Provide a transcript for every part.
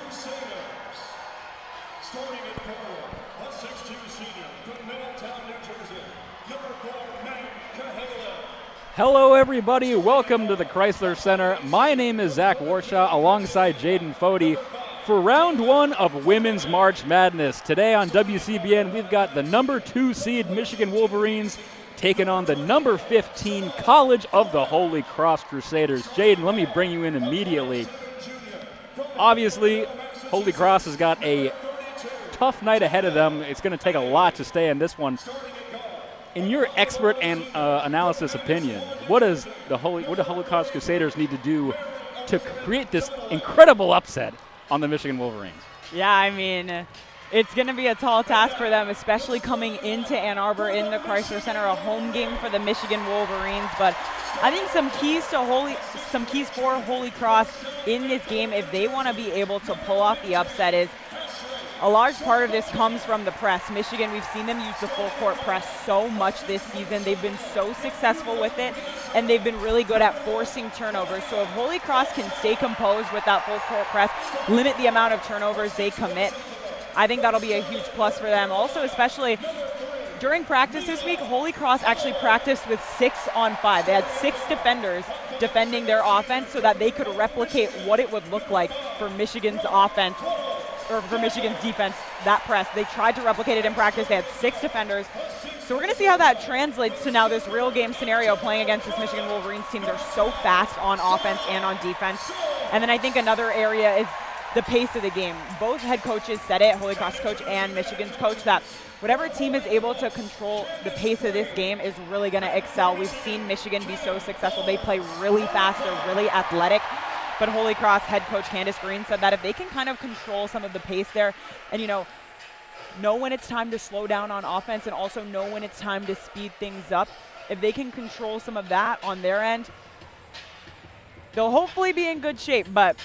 Crusaders. Starting at forward, a 6'2" senior from Middletown, New Jersey, number 4, Meg Cahalan. Hello everybody, welcome to the Crisler Center. My name is Zach Warshaw alongside Jaden Fode for round 1 of Women's March Madness. Today on WCBN, we've got the number 2 seed Michigan Wolverines taking on the number 15 College of the Holy Cross Crusaders. Jaden, let me bring you in immediately. Obviously, Holy Cross has got a tough night ahead of them. It's going to take a lot to stay in this one. In your expert and analysis opinion, what do the Holy Cross Crusaders need to do to create this incredible upset on the Michigan Wolverines? Yeah, I mean, it's going to be a tall task for them, especially coming into Ann Arbor in the Crisler Center, a home game for the Michigan Wolverines. But I think some keys for Holy Cross in this game, if they want to be able to pull off the upset, is a large part of this comes from the press. Michigan, we've seen them use the full court press so much this season. They've been so successful with it, and they've been really good at forcing turnovers. So if Holy Cross can stay composed with that full court press, limit the amount of turnovers they commit, I think that'll be a huge plus for them. Also, especially during practice this week, Holy Cross actually practiced with 6-on-5. They had 6 defenders defending their offense so that they could replicate what it would look like for Michigan's offense, or for Michigan's defense, that press. They tried to replicate it in practice. They had 6 defenders. So we're going to see how that translates to now this real game scenario playing against this Michigan Wolverines team. They're so fast on offense and on defense. And then I think another area is the pace of the game. Both head coaches said it, Holy Cross coach and Michigan's coach, that whatever team is able to control the pace of this game is really going to excel. We've seen Michigan be so successful. They play really fast. They're really athletic. But Holy Cross head coach Candace Green said that if they can kind of control some of the pace there and, know when it's time to slow down on offense and also know when it's time to speed things up, if they can control some of that on their end, they'll hopefully be in good shape. But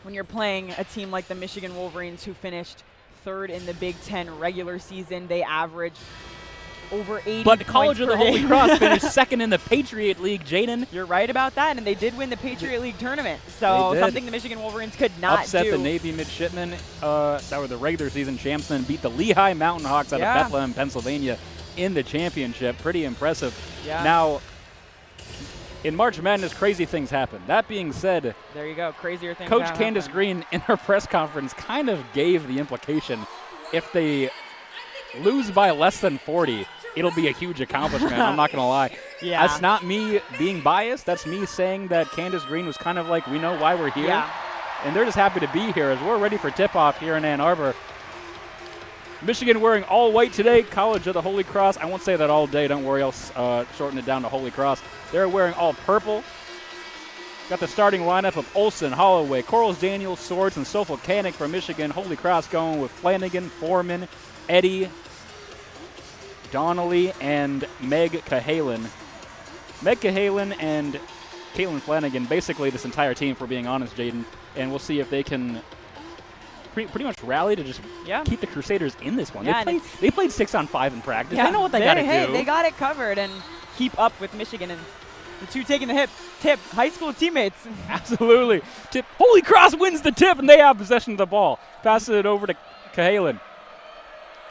when you're playing a team like the Michigan Wolverines, who finished 3rd in the Big Ten regular season, they average over 80 But the College of the Holy game. Cross finished 2nd in the Patriot League, Jaden. You're right about that, and they did win the Patriot League tournament. So something the Michigan Wolverines could not upset do. the Navy Midshipmen that were the regular season champs, and beat the Lehigh Mountain Hawks out of Bethlehem, Pennsylvania in the championship. Pretty impressive. Yeah. Now, in March Madness, crazy things happen. That being said, there you go, crazier things Coach happen. Candace Green in her press conference kind of gave the implication if they lose by less than 40, it'll be a huge accomplishment. I'm not going to lie. Yeah. That's not me being biased. That's me saying that Candace Green was kind of like, we know why we're here. Yeah. And they're just happy to be here as we're ready for tip-off here in Ann Arbor. Michigan wearing all white today, College of the Holy Cross. I won't say that all day. Don't worry, I'll shorten it down to Holy Cross. They're wearing all purple. Got the starting lineup of Olsen, Holloway, Corals, Daniels, Swords, and Sofocanic for Michigan. Holy Cross going with Flanagan, Foreman, Eddy, Donnelly, and Meg Cahalan. Meg Cahalan and Caitlin Flanagan, basically this entire team, for being honest, Jaden. And we'll see if they can pretty much rally to just keep the Crusaders in this one. Yeah, They played 6-on-5 in practice. Yeah, they know what they got to do. They got it covered and keep up with Michigan. And the two taking the tip, high school teammates. Absolutely. Tip. Holy Cross wins the tip, and they have possession of the ball. Passes it over to Cahalan.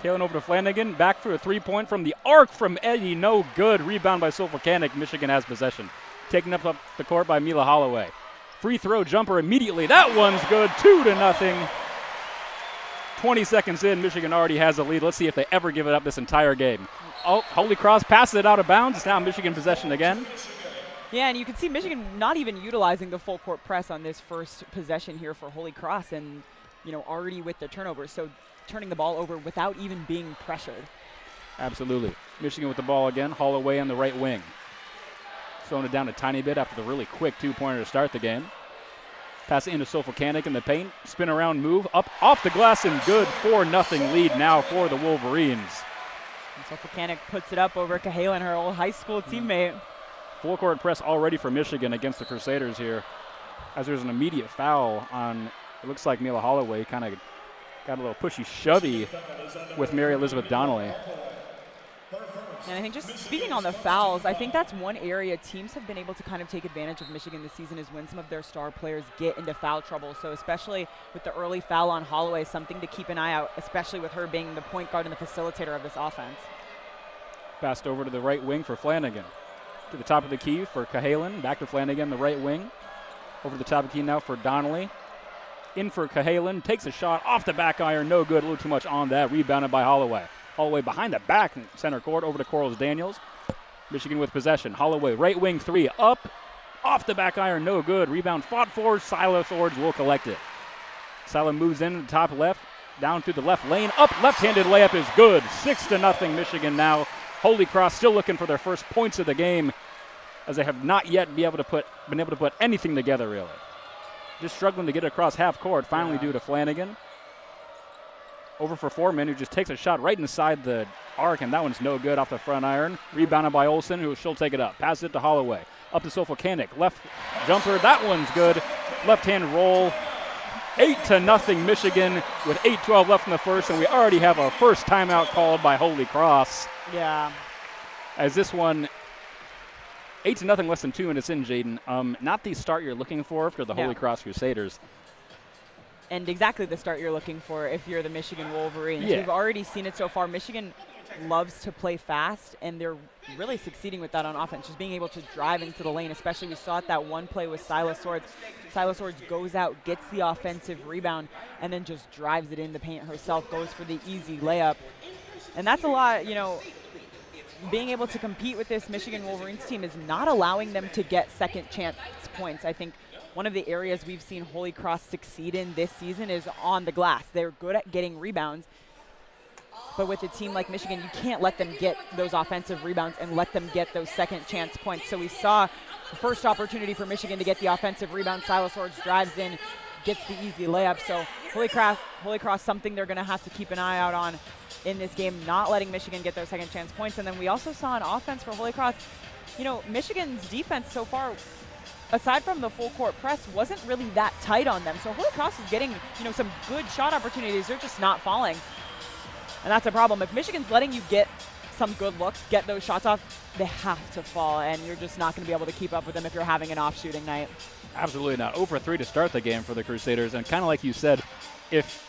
Cahalan over to Flanagan. Back for a 3-point from the arc from Eddy. No good. Rebound by Sofocanic. Michigan has possession. Taken up the court by Mila Holloway. Free throw jumper immediately. That one's good. 2-0. 20 seconds in, Michigan already has the lead. Let's see if they ever give it up this entire game. Oh, Holy Cross passes it out of bounds. It's now Michigan possession again. Yeah, and you can see Michigan not even utilizing the full court press on this first possession here for Holy Cross, and already with the turnovers, so turning the ball over without even being pressured. Absolutely. Michigan with the ball again. Holloway on the right wing. Slowing it down a tiny bit after the really quick 2-pointer to start the game. Pass into Sofocanic in the paint. Spin around move. Up off the glass and good. 4-0 lead now for the Wolverines. And Sofocanic puts it up over Cahalan, her old high school teammate. Full court press already for Michigan against the Crusaders here. As there's an immediate foul on, it looks like Mila Holloway kind of got a little pushy-shovey with Mary Elizabeth Donnelly. And I think just speaking on the fouls, I think that's one area teams have been able to kind of take advantage of Michigan this season is when some of their star players get into foul trouble. So especially with the early foul on Holloway, something to keep an eye out, especially with her being the point guard and the facilitator of this offense. Passed over to the right wing for Flanagan. To the top of the key for Cahalan. Back to Flanagan, the right wing. Over the top of the key now for Donnelly. In for Cahalan. Takes a shot off the back iron. No good. A little too much on that. Rebounded by Holloway. Holloway behind the back in center court over to Corals Daniels. Michigan with possession. Holloway, right wing three, up, off the back iron, no good. Rebound fought for. Silo Swords will collect it. Silo moves in the top left, down to the left lane, up, left-handed layup is good. 6-0 Michigan now. Holy Cross still looking for their first points of the game, as they have not yet been able to put anything together really. Just struggling to get it across half court. Finally due to Flanagan. Over for Foreman, who just takes a shot right inside the arc, and that one's no good off the front iron. Rebounded by Olsen, who she'll take it up. Passes it to Holloway. Up to Sofocanic. Left jumper, that one's good. Left-hand roll. 8-0 Michigan with 8:12 left in the first, and we already have our first timeout called by Holy Cross. Yeah. As this one, 8-0, less than 2 minutes in, Jaden. Not the start you're looking for the Holy Cross Crusaders. And exactly the start you're looking for if you're the Michigan Wolverines. Yeah. We've already seen it so far. Michigan loves to play fast, and they're really succeeding with that on offense, just being able to drive into the lane, especially we saw it that one play with Silas Swords. Silas Swords goes out, gets the offensive rebound, and then just drives it in the paint herself, goes for the easy layup. And that's a lot, being able to compete with this Michigan Wolverines team is not allowing them to get second chance points. I think one of the areas we've seen Holy Cross succeed in this season is on the glass. They're good at getting rebounds, but with a team like Michigan, you can't let them get those offensive rebounds and let them get those second chance points. So we saw the first opportunity for Michigan to get the offensive rebound. Silas Swords drives in, gets the easy layup. So Holy Cross, something they're going to have to keep an eye out on in this game, not letting Michigan get those second chance points. And then we also saw an offense for Holy Cross. Michigan's defense so far, aside from the full court press, wasn't really that tight on them. So Holy Cross is getting, some good shot opportunities. They're just not falling. And that's a problem. If Michigan's letting you get some good looks, get those shots off, they have to fall, and you're just not going to be able to keep up with them if you're having an off shooting night. Absolutely not. 0 for 3 to start the game for the Crusaders. And kind of like you said, if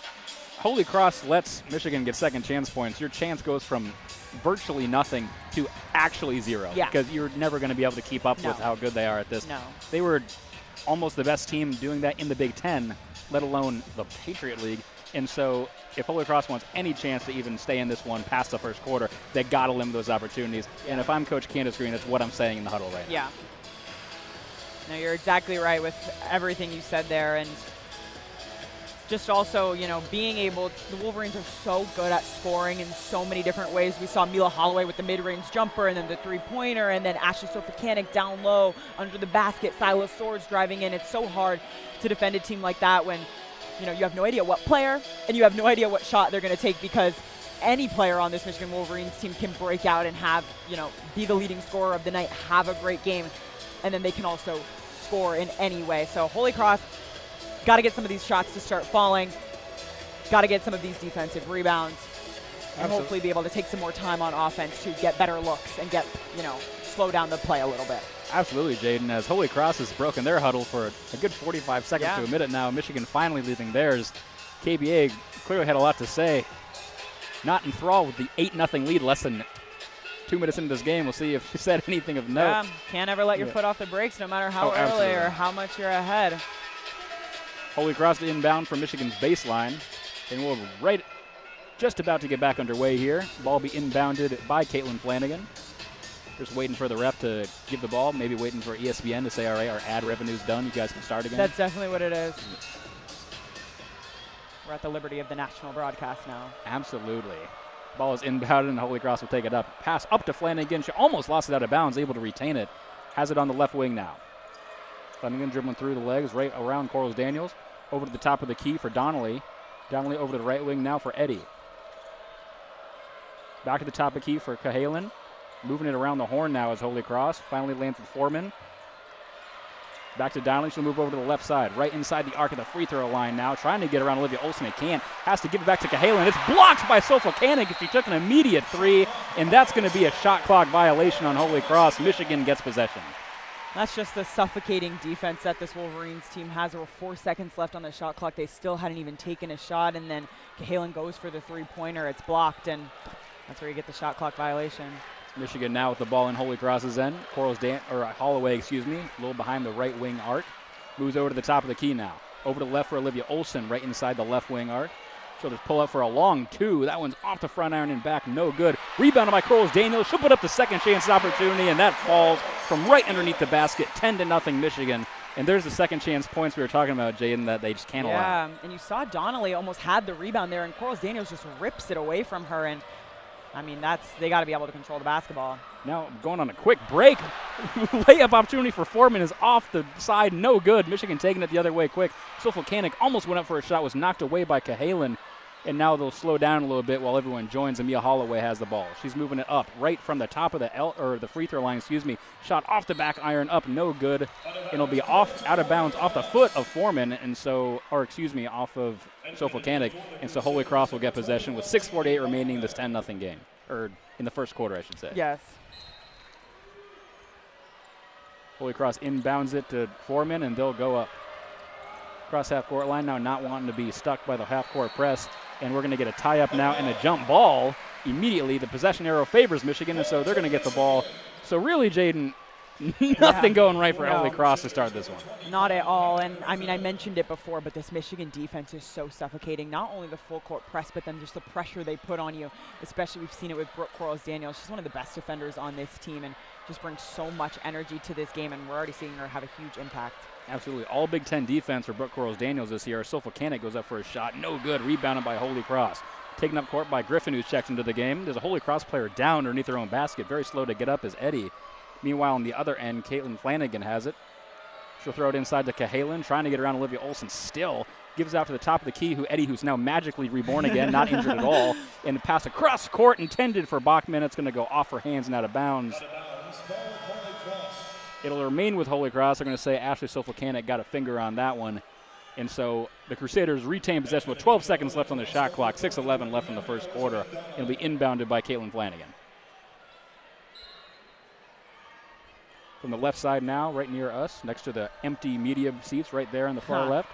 Holy Cross lets Michigan get second chance points, your chance goes from virtually nothing to actually 0. Yeah. Because you're never going to be able to keep up with how good they are at this. No. They were almost the best team doing that in the Big Ten, let alone the Patriot League. And so if Holy Cross wants any chance to even stay in this one past the first quarter, they got to limit those opportunities. And if I'm Coach Candace Green, that's what I'm saying in the huddle right now. Yeah. No, you're exactly right with everything you said there. And just also, being able – the Wolverines are so good at scoring in so many different ways. We saw Mila Holloway with the mid-range jumper and then the three-pointer, and then Ashley Sofocanic down low under the basket, Silas Swords driving in. It's so hard to defend a team like that when – you have no idea what player and you have no idea what shot they're going to take, because any player on this Michigan Wolverines team can break out and have, be the leading scorer of the night, have a great game, and then they can also score in any way. So Holy Cross, got to get some of these shots to start falling, got to get some of these defensive rebounds, and hopefully be able to take some more time on offense to get better looks and get, slow down the play a little bit. Absolutely, Jaden, as Holy Cross has broken their huddle for a good 45 seconds to a minute now. Michigan finally leaving theirs. KBA clearly had a lot to say. Not enthralled with the 8-0 lead less than 2 minutes into this game. We'll see if she said anything of note. Yeah, can't ever let your foot off the brakes no matter how early or how much you're ahead. Holy Cross inbound from Michigan's baseline. And we're right just about to get back underway here. Ball be inbounded by Caitlin Flanagan. Just waiting for the ref to give the ball, maybe waiting for ESPN to say, all right, our ad revenue's done. You guys can start again. That's definitely what it is. We're at the liberty of the national broadcast now. Absolutely. Ball is inbounded, and Holy Cross will take it up. Pass up to Flanagan. She almost lost it out of bounds, able to retain it. Has it on the left wing now. Flanagan dribbling through the legs, right around Corals Daniels. Over to the top of the key for Donnelly. Donnelly over to the right wing now for Eddy. Back to the top of the key for Cahalan. Moving it around the horn now is Holy Cross. Finally lands with Foreman. Back to Donnelly. She'll move over to the left side, right inside the arc of the free throw line now. Trying to get around Olivia Olson. It can't. Has to give it back to Cahalan. It's blocked by Sofocanic. She took an immediate three, and that's going to be a shot clock violation on Holy Cross. Michigan gets possession. That's just the suffocating defense that this Wolverines team has. There were 4 seconds left on the shot clock. They still hadn't even taken a shot, and then Cahalan goes for the three-pointer. It's blocked, and that's where you get the shot clock violation. Michigan now with the ball in Holy Cross's end. Holloway, a little behind the right wing arc. Moves over to the top of the key now. Over to the left for Olivia Olson, right inside the left wing arc. She'll just pull up for a long two. That one's off the front iron and back, no good. Rebounded by Corliss Daniels. She'll put up the second chance opportunity, and that falls from right underneath the basket, 10-0 Michigan. And there's the second chance points we were talking about, Jaden, that they just can't allow. Yeah, and you saw Donnelly almost had the rebound there, and Corliss Daniels just rips it away from her. And I mean, they got to be able to control the basketball. Now going on a quick break. Layup opportunity for Foreman is off the side, no good. Michigan taking it the other way quick. Sofocanic almost went up for a shot, was knocked away by Cahalan. And now they'll slow down a little bit while everyone joins. Amia Holloway has the ball. She's moving it up right from the top of the free throw line, Shot off the back iron, up, no good. It'll be off, out of bounds, off the foot of Foreman, off of Sofocanic. And so Holy Cross will get possession with 6:48 remaining in this 10-0 game. Or in the first quarter, I should say. Yes. Holy Cross inbounds it to Foreman, and they'll go up. Cross half-court line now, not wanting to be stuck by the half-court press. And we're going to get a tie-up now and a jump ball immediately. The possession arrow favors Michigan, and so they're going to get the ball. So really, Jaden, nothing going right for Holy Cross to start this one. Not at all. And, I mean, I mentioned it before, but this Michigan defense is so suffocating. Not only the full-court press, but then just the pressure they put on you. Especially we've seen it with Brooke Corliss-Daniels. She's one of the best defenders on this team and just brings so much energy to this game, and we're already seeing her have a huge impact. Absolutely. All Big Ten defense for Brooke Corliss-Daniels this year. Sofocanic goes up for a shot. No good. Rebounded by Holy Cross. Taken up court by Griffin, who's checked into the game. There's a Holy Cross player down underneath her own basket. Very slow to get up is Eddie. Meanwhile, on the other end, Caitlin Flanagan has it. She'll throw it inside to Cahalan, trying to get around Olivia Olson still. Gives out to the top of the key, who's now magically reborn again, not injured at all. And the pass across court intended for Bachman. It's going to go off her hands and out of bounds. It'll remain with Holy Cross. They're going to say Ashley Sofocanic got a finger on that one. And so the Crusaders retain possession with 12 seconds left on the shot clock, 6:11 left in the first quarter. It'll be inbounded by Caitlin Flanagan. From the left side now, right near us, next to the empty media seats right there on the far left.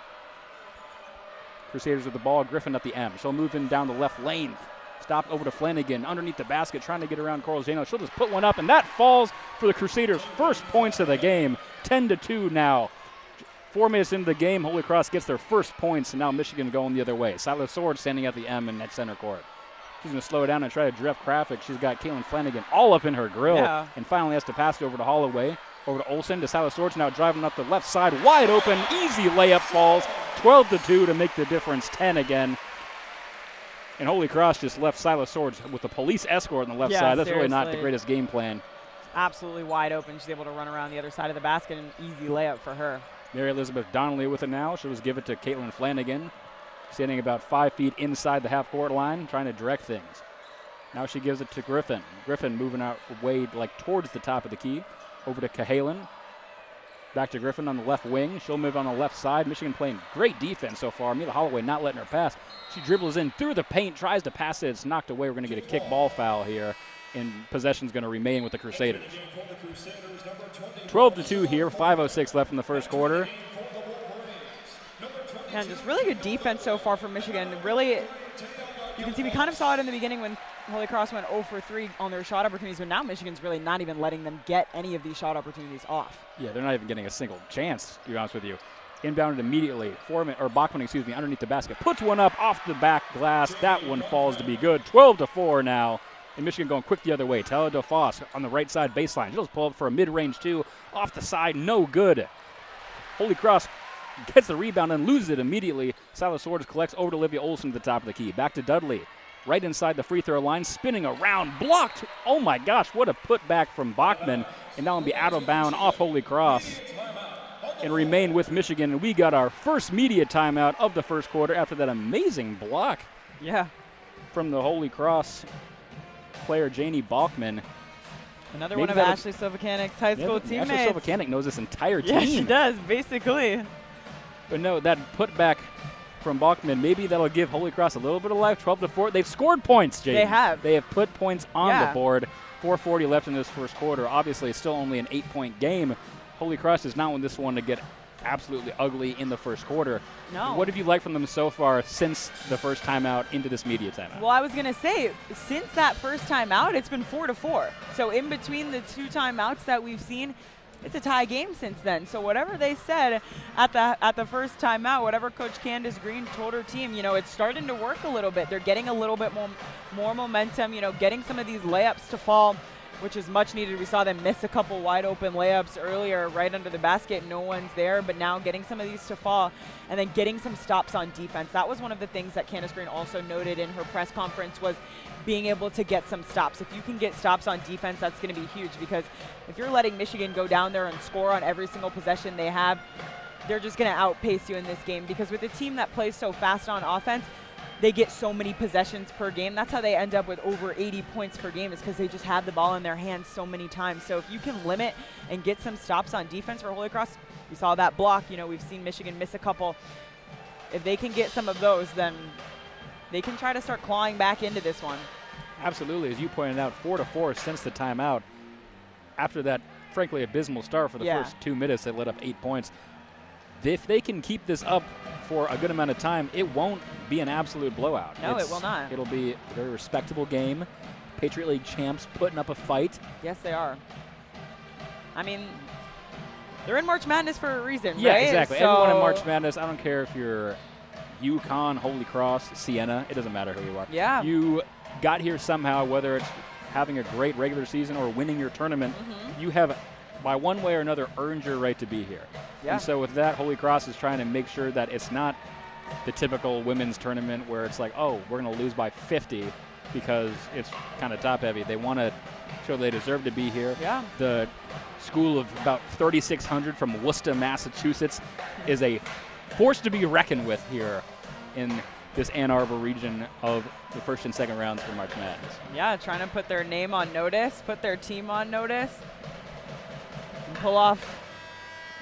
Crusaders with the ball, Griffin at the M. She'll move in down the left lane. Stop over to Flanagan, underneath the basket, trying to get around Corliss-Daniels. She'll just put one up, and that falls for the Crusaders' first points of the game. 10-2 now. 4 minutes into the game, Holy Cross gets their first points, and now Michigan going the other way. Silas Sword standing at the M and at center court. She's going to slow it down and try to drift traffic. She's got Caitlin Flanagan all up in her grill, and finally has to pass it over to Holloway. Over to Olsen, to Silas Swords now driving up the left side, wide open, easy layup falls, 12-2 to make the difference 10 again. And Holy Cross just left Silas Swords with the police escort on the left side. That's really not the greatest game plan. Absolutely wide open. She's able to run around the other side of the basket, and easy layup for her. Mary Elizabeth Donnelly with it now. She'll just give it to Caitlin Flanagan, standing about 5 feet inside the half-court line, trying to direct things. Now she gives it to Griffin. Griffin moving out way towards the top of the key. Over to Cahalan. Back to Griffin on the left wing. She'll move on the left side. Michigan playing great defense so far. Mila Holloway not letting her pass. She dribbles in through the paint, tries to pass it. It's knocked away. We're going to get a kick ball foul here, and possession's going to remain with the Crusaders. 12-2 here, 5:06 left in the first quarter. And just really good defense so far from Michigan. Really, you can see we kind of saw it in the beginning when Holy Cross went 0 for 3 on their shot opportunities, but now Michigan's really not even letting them get any of these shot opportunities off. Yeah, they're not even getting a single chance, to be honest with you. Inbounded Immediately. Bachman, underneath the basket. Puts one up off the back glass. That one falls to be good. 12-4 now. And Michigan going quick the other way. Taylor DeFoss on the right side baseline. She'll just pull up for a mid-range two. Off the side, no good. Holy Cross gets the rebound and loses it immediately. Silas Swords collects over to Olivia Olson to the top of the key. Back to Dudley. Right inside the free throw line, spinning around, blocked. Oh my gosh, what a putback from Bachman. And now it'll be out of bounds off Holy Cross and remain with Michigan. And we got our first media timeout of the first quarter after that amazing block. Yeah. From the Holy Cross player, Janie Bachman. Another one of Ashley Sovakanik's high school teammates. Ashley Sovakanik knows this entire team. Yeah, she does, basically. But no, that putback from Bachman, maybe that'll give Holy Cross a little bit of life. 12-4. They've scored points, Jaden. They have. They have put points on the board. 4:40 left in this first quarter. Obviously, it's still only an 8-point game. Holy Cross does not want this one to get absolutely ugly in the first quarter. No. What have you liked from them so far since the first timeout into this media timeout? Well, I was going to say, since that first timeout, it's been 4-4. So in between the two timeouts that we've seen, it's a tie game since then. So whatever they said at the first timeout, whatever Coach Candace Green told her team, it's starting to work a little bit. They're getting a little bit more momentum, getting some of these layups to fall, which is much needed. We saw them miss a couple wide open layups earlier right under the basket. No one's there, but now getting some of these to fall and then getting some stops on defense. That was one of the things that Candace Green also noted in her press conference, was being able to get some stops. If you can get stops on defense, that's going to be huge, because if you're letting Michigan go down there and score on every single possession they have, they're just going to outpace you in this game, because with a team that plays so fast on offense, they get so many possessions per game. That's how they end up with over 80 points per game, is because they just have the ball in their hands so many times. So if you can limit and get some stops on defense for Holy Cross, we saw that block. We've seen Michigan miss a couple. If they can get some of those, then they can try to start clawing back into this one. Absolutely. As you pointed out, 4-4 since the timeout. After that, frankly, abysmal start for the first 2 minutes, they let up 8 points. If they can keep this up for a good amount of time, it won't be an absolute blowout. No, it will not. It'll be a very respectable game. Patriot League champs putting up a fight. Yes, they are. I mean, they're in March Madness for a reason, yeah, right? Exactly. So everyone in March Madness, I don't care if you're UConn, Holy Cross, Siena, it doesn't matter who you are. Yeah. You got here somehow, whether it's having a great regular season or winning your tournament, you have, by one way or another, earned your right to be here. Yeah. And so with that, Holy Cross is trying to make sure that it's not the typical women's tournament where it's like, oh, we're going to lose by 50 because it's kind of top-heavy. They want to show they deserve to be here. Yeah. The school of about 3,600 from Worcester, Massachusetts is a force to be reckoned with here in this Ann Arbor region of the first and second rounds for March Madness. Yeah, trying to put their name on notice, put their team on notice, and pull off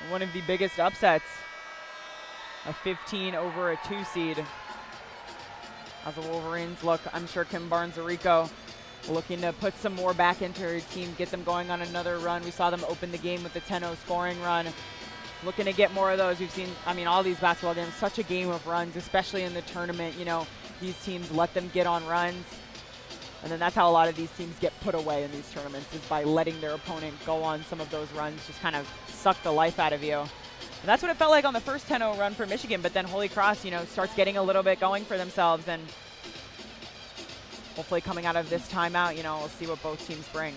one of the biggest upsets, a 15 over a 2 seed. As the Wolverines look, I'm sure Kim Barnes-Arico looking to put some more back into her team, get them going on another run. We saw them open the game with the 10-0 scoring run. Looking to get more of those. We've seen, all these basketball games, such a game of runs, especially in the tournament. These teams let them get on runs. And then that's how a lot of these teams get put away in these tournaments, is by letting their opponent go on some of those runs, just kind of suck the life out of you. And that's what it felt like on the first 10-0 run for Michigan. But then Holy Cross, starts getting a little bit going for themselves. And hopefully coming out of this timeout, we'll see what both teams bring.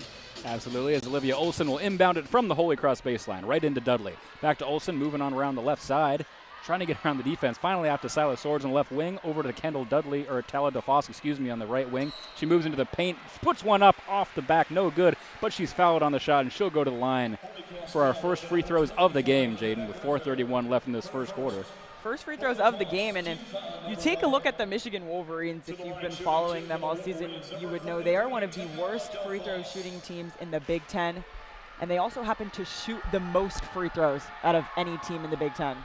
Absolutely, as Olivia Olson will inbound it from the Holy Cross baseline, right into Dudley. Back to Olson, moving on around the left side, trying to get around the defense. Finally out to Silas Swords on the left wing, over to Kendall Dudley, or Tala DeFoss, on the right wing. She moves into the paint, puts one up off the back, no good, but she's fouled on the shot, and she'll go to the line for our first free throws of the game, Jaden, with 4:31 left in this first quarter. First free throws of the game, and if you take a look at the Michigan Wolverines, if you've been following them all season, you would know they are one of the worst free throw shooting teams in the Big Ten, and they also happen to shoot the most free throws out of any team in the Big Ten.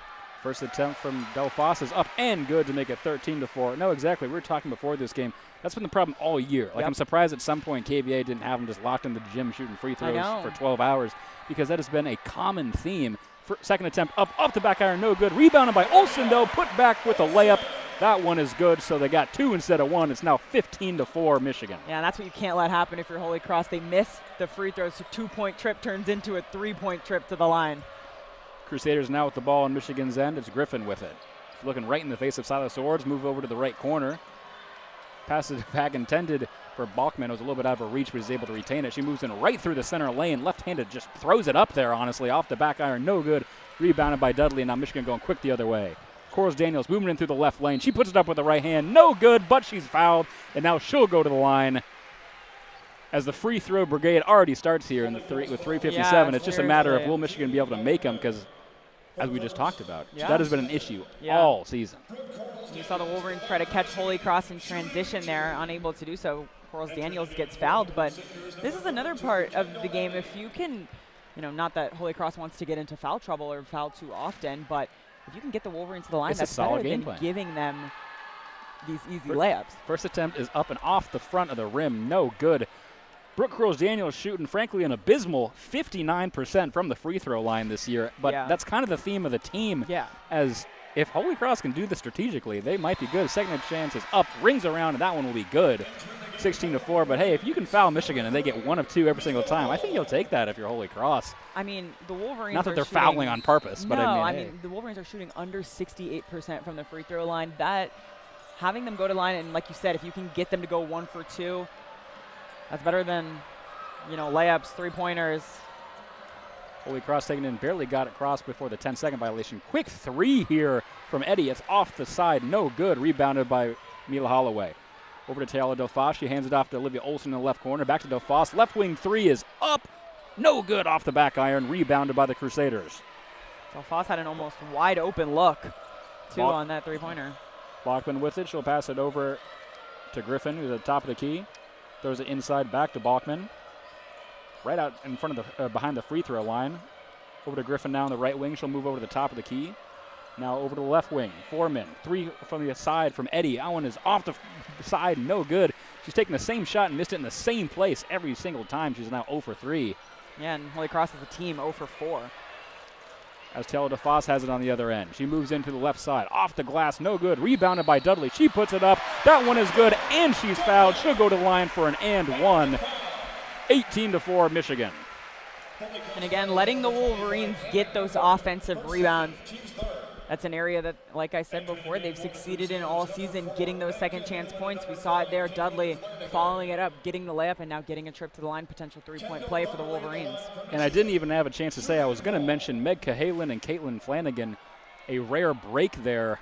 First attempt from Delphos is up and good to make it 13-4. No, exactly. We were talking before this game. That's been the problem all year. I'm surprised at some point KVA didn't have them just locked in the gym shooting free throws for 12 hours, because that has been a common theme. Second attempt up the back iron, no good. Rebounded by Olson, though, put back with a layup. That one is good, so they got 2 instead of 1. It's now 15-4 Michigan. Yeah, that's what you can't let happen if you're Holy Cross. They miss the free throws. So 2-point trip turns into a 3-point trip to the line. Crusaders now with the ball on Michigan's end. It's Griffin with it. She's looking right in the face of Silas Swords. Move over to the right corner. Passes back intended for Bachman. It was a little bit out of her reach, but he's able to retain it. She moves in right through the center lane. Left-handed, just throws it up there, honestly. Off the back iron, no good. Rebounded by Dudley, and now Michigan going quick the other way. Corals Daniels moving in through the left lane. She puts it up with the right hand. No good, but she's fouled, and now she'll go to the line. As the free throw brigade already starts here in the with 3:57. It's just a matter of will Michigan be able to make them, because as we just talked about. Yeah. That has been an issue all season. You saw the Wolverines try to catch Holy Cross in transition there, unable to do so. Corals Daniels gets fouled, but this is another part of the game. If you can, not that Holy Cross wants to get into foul trouble or foul too often, but if you can get the Wolverines to the line, that's better than giving them these easy layups. First attempt is up and off the front of the rim. No good. Brooke Corals-Daniels shooting, frankly, an abysmal 59% from the free throw line this year. But that's kind of the theme of the team. Yeah. As if Holy Cross can do this strategically, they might be good. Second chance is up, rings around, and that one will be good. 16-4. But, hey, if you can foul Michigan and they get 1 of 2 every single time, I think you'll take that if you're Holy Cross. I mean, the Wolverines Not that they're fouling on purpose, but I mean, the Wolverines are shooting under 68% from the free throw line. That having them go to line, and like you said, if you can get them to go 1 for 2, that's better than, layups, three-pointers. Holy Cross taking in, barely got it crossed before the 10-second violation. Quick 3 here from Eddie. It's off the side, no good. Rebounded by Mila Holloway. Over to Taylor Delfoss. She hands it off to Olivia Olson in the left corner. Back to Delfoss. Left wing 3 is up. No good off the back iron. Rebounded by the Crusaders. Delfoss had an almost wide open look, too, on that three-pointer. Bachman with it. She'll pass it over to Griffin, who's at the top of the key. Throws it inside back to Bachman. Right out in front of the behind the free throw line. Over to Griffin now on the right wing. She'll move over to the top of the key. Now over to the left wing. Foreman. 3 from the side from Eddie. That one is off the side. No good. She's taking the same shot and missed it in the same place every single time. She's now 0 for 3. Yeah, and Holy Cross as a team 0 for 4. As Taylor DeFoss has it on the other end. She moves into the left side. Off the glass. No good. Rebounded by Dudley. She puts it up. That one is good, and she's fouled. She'll go to the line for an and 1. 18-4 Michigan. And again, letting the Wolverines get those offensive rebounds. That's an area that, like I said before, they've succeeded in all season, getting those second chance points. We saw it there. Dudley following it up, getting the layup, and now getting a trip to the line, potential three-point play for the Wolverines. And I didn't even have a chance to say, I was going to mention Meg Cahalan and Caitlin Flanagan, a rare break there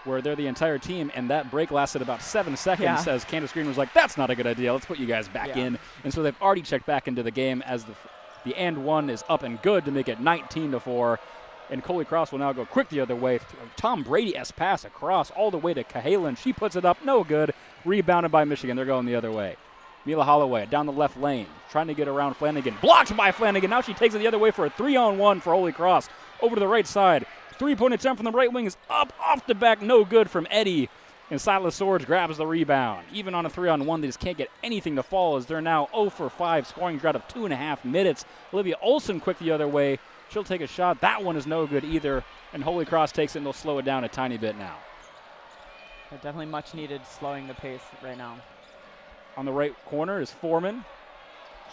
where they're the entire team, and that break lasted about 7 seconds as Candace Green was like, that's not a good idea. Let's put you guys back in. And so they've already checked back into the game as the and 1 is up and good to make it 19-4. And Holy Cross will now go quick the other way. Tom Brady-esque pass across all the way to Cahalan. She puts it up, no good. Rebounded by Michigan. They're going the other way. Mila Holloway down the left lane, trying to get around Flanagan. Blocked by Flanagan. Now she takes it the other way for a 3-on-1 for Holy Cross. Over to the right side. Three-point attempt from the right wing is up, off the back, no good from Eddie. And Silas Swords grabs the rebound. Even on a 3-on-1, they just can't get anything to fall as they're now 0 for 5, scoring drought of 2.5 minutes. Olivia Olson quick the other way. She'll take a shot. That one is no good either. And Holy Cross takes it, and they'll slow it down a tiny bit now. They're definitely much needed slowing the pace right now. On the right corner is Foreman.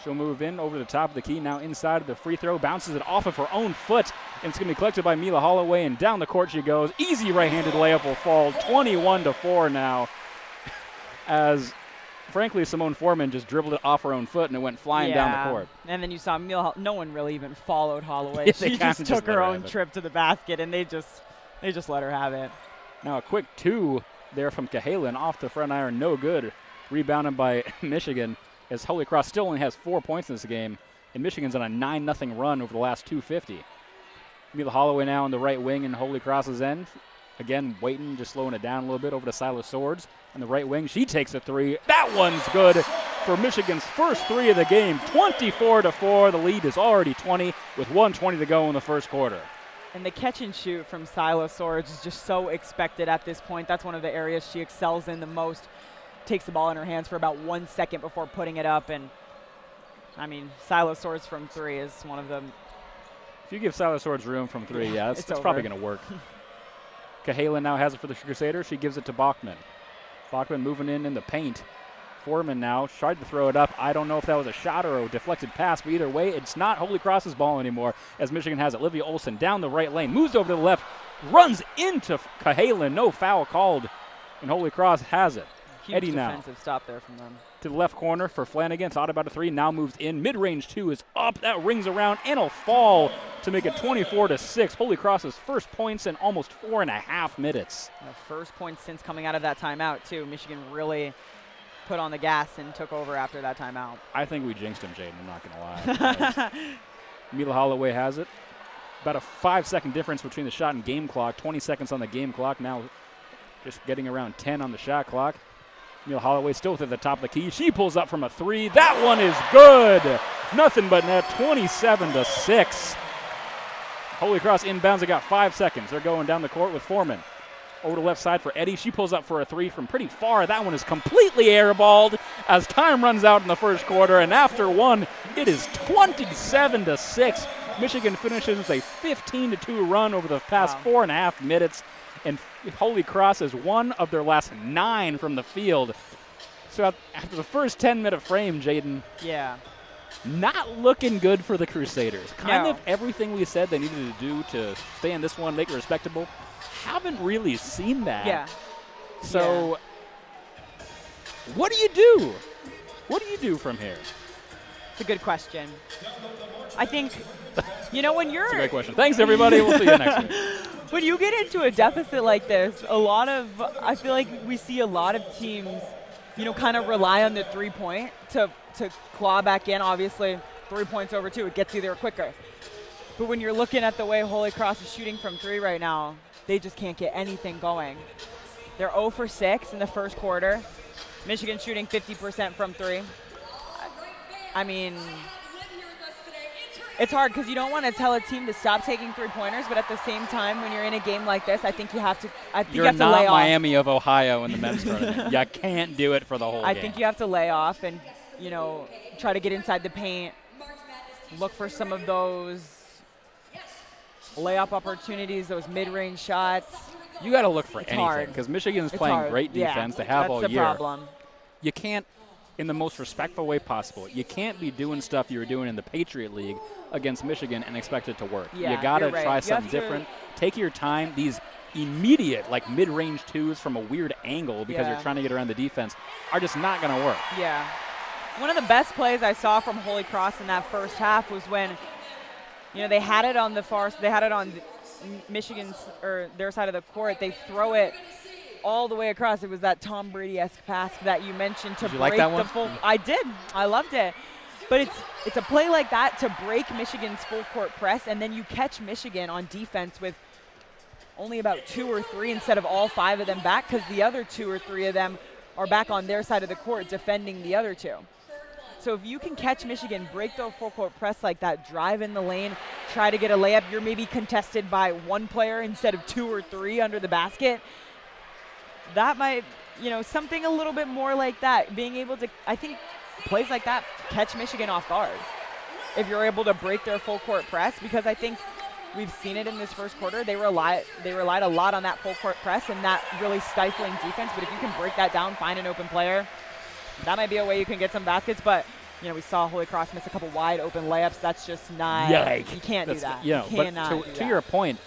She'll move in over the top of the key, now inside of the free throw. Bounces it off of her own foot, and it's going to be collected by Mila Holloway, and down the court she goes. Easy right-handed layup will fall. 21-4 now as, frankly, Simone Foreman just dribbled it off her own foot, and it went flying down the court. And then you saw no one really even followed Holloway. She just took her own trip to the basket, and they just let her have it. Now a quick 2 there from Cahalan off the front iron, no good. Rebounded by Michigan, as Holy Cross still only has 4 points in this game, and Michigan's on a 9-0 run over the last 250. Mila Holloway now on the right wing in Holy Cross's end. Again, waiting, just slowing it down a little bit over to Silas Swords. On the right wing, she takes a 3. That one's good for Michigan's first 3 of the game. 24-4, the lead is already 20 with 1:20 to go in the first quarter. And the catch and shoot from Silas Swords is just so expected at this point. That's one of the areas she excels in the most. Takes the ball in her hands for about 1 second before putting it up. And, I mean, Silas Swords from 3 is one of them. If you give Silas Swords room from 3, that's probably going to work. Cahalan now has it for the Crusaders. She gives it to Bachman. Bachman moving in the paint. Foreman now tried to throw it up. I don't know if that was a shot or a deflected pass, but either way, it's not Holy Cross's ball anymore as Michigan has it. Olivia Olson down the right lane, moves over to the left, runs into Cahalan. No foul called, and Holy Cross has it. Huge Eddie now. Defensive stop there from them. To the left corner for Flanagan. Thought about a 3, now moves in. Mid-range 2 is up. That rings around and will fall to make it 24-6. Holy Cross's first points in almost 4.5 minutes. The first point since coming out of that timeout, too. Michigan really put on the gas and took over after that timeout. I think we jinxed him, Jaden. I'm not going to lie. Mila Holloway has it. About a 5-second difference between the shot and game clock. 20 seconds on the game clock. Now just getting around 10 on the shot clock. Neil Holloway still at the top of the key. She pulls up from a 3. That one is good. Nothing but net. 27-6. Holy Cross inbounds. They got 5 seconds. They're going down the court with Foreman. Over to left side for Eddie. She pulls up for a 3 from pretty far. That one is completely airballed as time runs out in the first quarter. And after one, it is 27-6. Michigan finishes with a 15-2 run over the past 4.5 minutes. And Holy Cross is one of their last 9 from the field. So after the first 10-minute frame, Jaden. Yeah. Not looking good for the Crusaders. Kind of everything we said they needed to do to stay in this one, make it respectable. Haven't really seen that. Yeah. So what do you do? What do you do from here? It's a good question. I think, when you're... That's a great question. Thanks, everybody. We'll see you next week. When you get into a deficit like this, I feel like we see a lot of teams, kind of rely on the 3-point to claw back in. Obviously, 3 points over 2, it gets you there quicker. But when you're looking at the way Holy Cross is shooting from 3 right now, they just can't get anything going. They're 0 for 6 in the first quarter. Michigan shooting 50% from 3. I mean, it's hard because you don't want to tell a team to stop taking 3-pointers, but at the same time, when you're in a game like this, I think you have to. You're not Miami of Ohio in the men's tournament. You can't do it for the whole game. I think you have to lay off and try to get inside the paint, look for some of those layup opportunities, those mid-range shots. You got to look for anything because Michigan is playing great defense. They have all year. That's the problem. You can't, in the most respectful way possible, you can't be doing stuff you were doing in the Patriot League against Michigan and expect it to work. Yeah, you got to right. try something different. Take your time. These immediate, mid-range 2s from a weird angle because you're trying to get around the defense are just not going to work. Yeah. One of the best plays I saw from Holy Cross in that first half was when, they had it on Michigan's or their side of the court. They throw it all the way across. It was that Tom Brady-esque pass that you mentioned to break the full. I did. I loved it. But it's a play like that to break Michigan's full court press, and then you catch Michigan on defense with only about 2 or 3 instead of all 5 of them back, because the other 2 or 3 of them are back on their side of the court defending the other 2. So if you can catch Michigan, break the full court press like that, drive in the lane, try to get a layup, you're maybe contested by 1 player instead of 2 or 3 under the basket. That might, something a little bit more like that. Being able to, I think, plays like that catch Michigan off guard. If you're able to break their full court press, because I think we've seen it in this first quarter. They relied a lot on that full court press and that really stifling defense. But if you can break that down, find an open player, that might be a way you can get some baskets. But we saw Holy Cross miss a couple wide open layups. That's just not. Yikes. You can't do that. But to your point,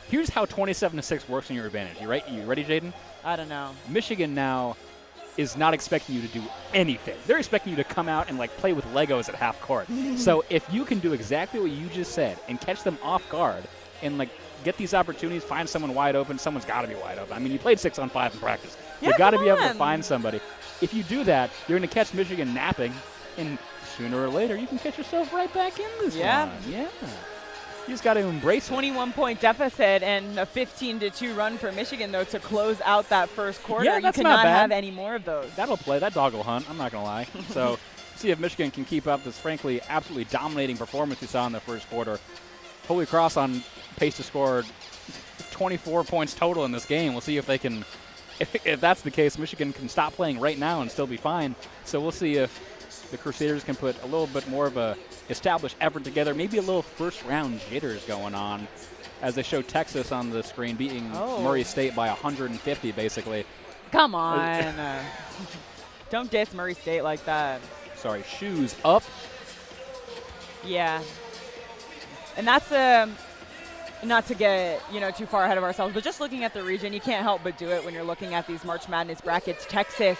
here's how 27-6 works in your advantage. You ready, Jaden? I don't know. Michigan now is not expecting you to do anything. They're expecting you to come out and play with Legos at half court. So if you can do exactly what you just said and catch them off guard and get these opportunities, find someone wide open, someone's got to be wide open. I mean, you played 6-on-5 in practice. You got to be able to find somebody. If you do that, you're going to catch Michigan napping, and sooner or later you can catch yourself right back in this one. Yeah. You just got to embrace it. 21-point deficit and a 15-2 run for Michigan, though, to close out that first quarter. Yeah, that's you cannot not bad. have any more of those. That'll play. That dog will hunt. I'm not going to lie. So see if Michigan can keep up this, frankly, absolutely dominating performance we saw in the first quarter. Holy Cross on pace to score 24 points total in this game. We'll see if they can, if that's the case, Michigan can stop playing right now and still be fine. So we'll see if the Crusaders can put a little bit more of a established effort together, maybe a little first-round jitters going on as they show Texas on the screen beating Murray State by 150, basically. Come on. Don't diss Murray State like that. Sorry, shoes up. Yeah. And that's not to get too far ahead of ourselves, but just looking at the region, you can't help but do it when you're looking at these March Madness brackets. Texas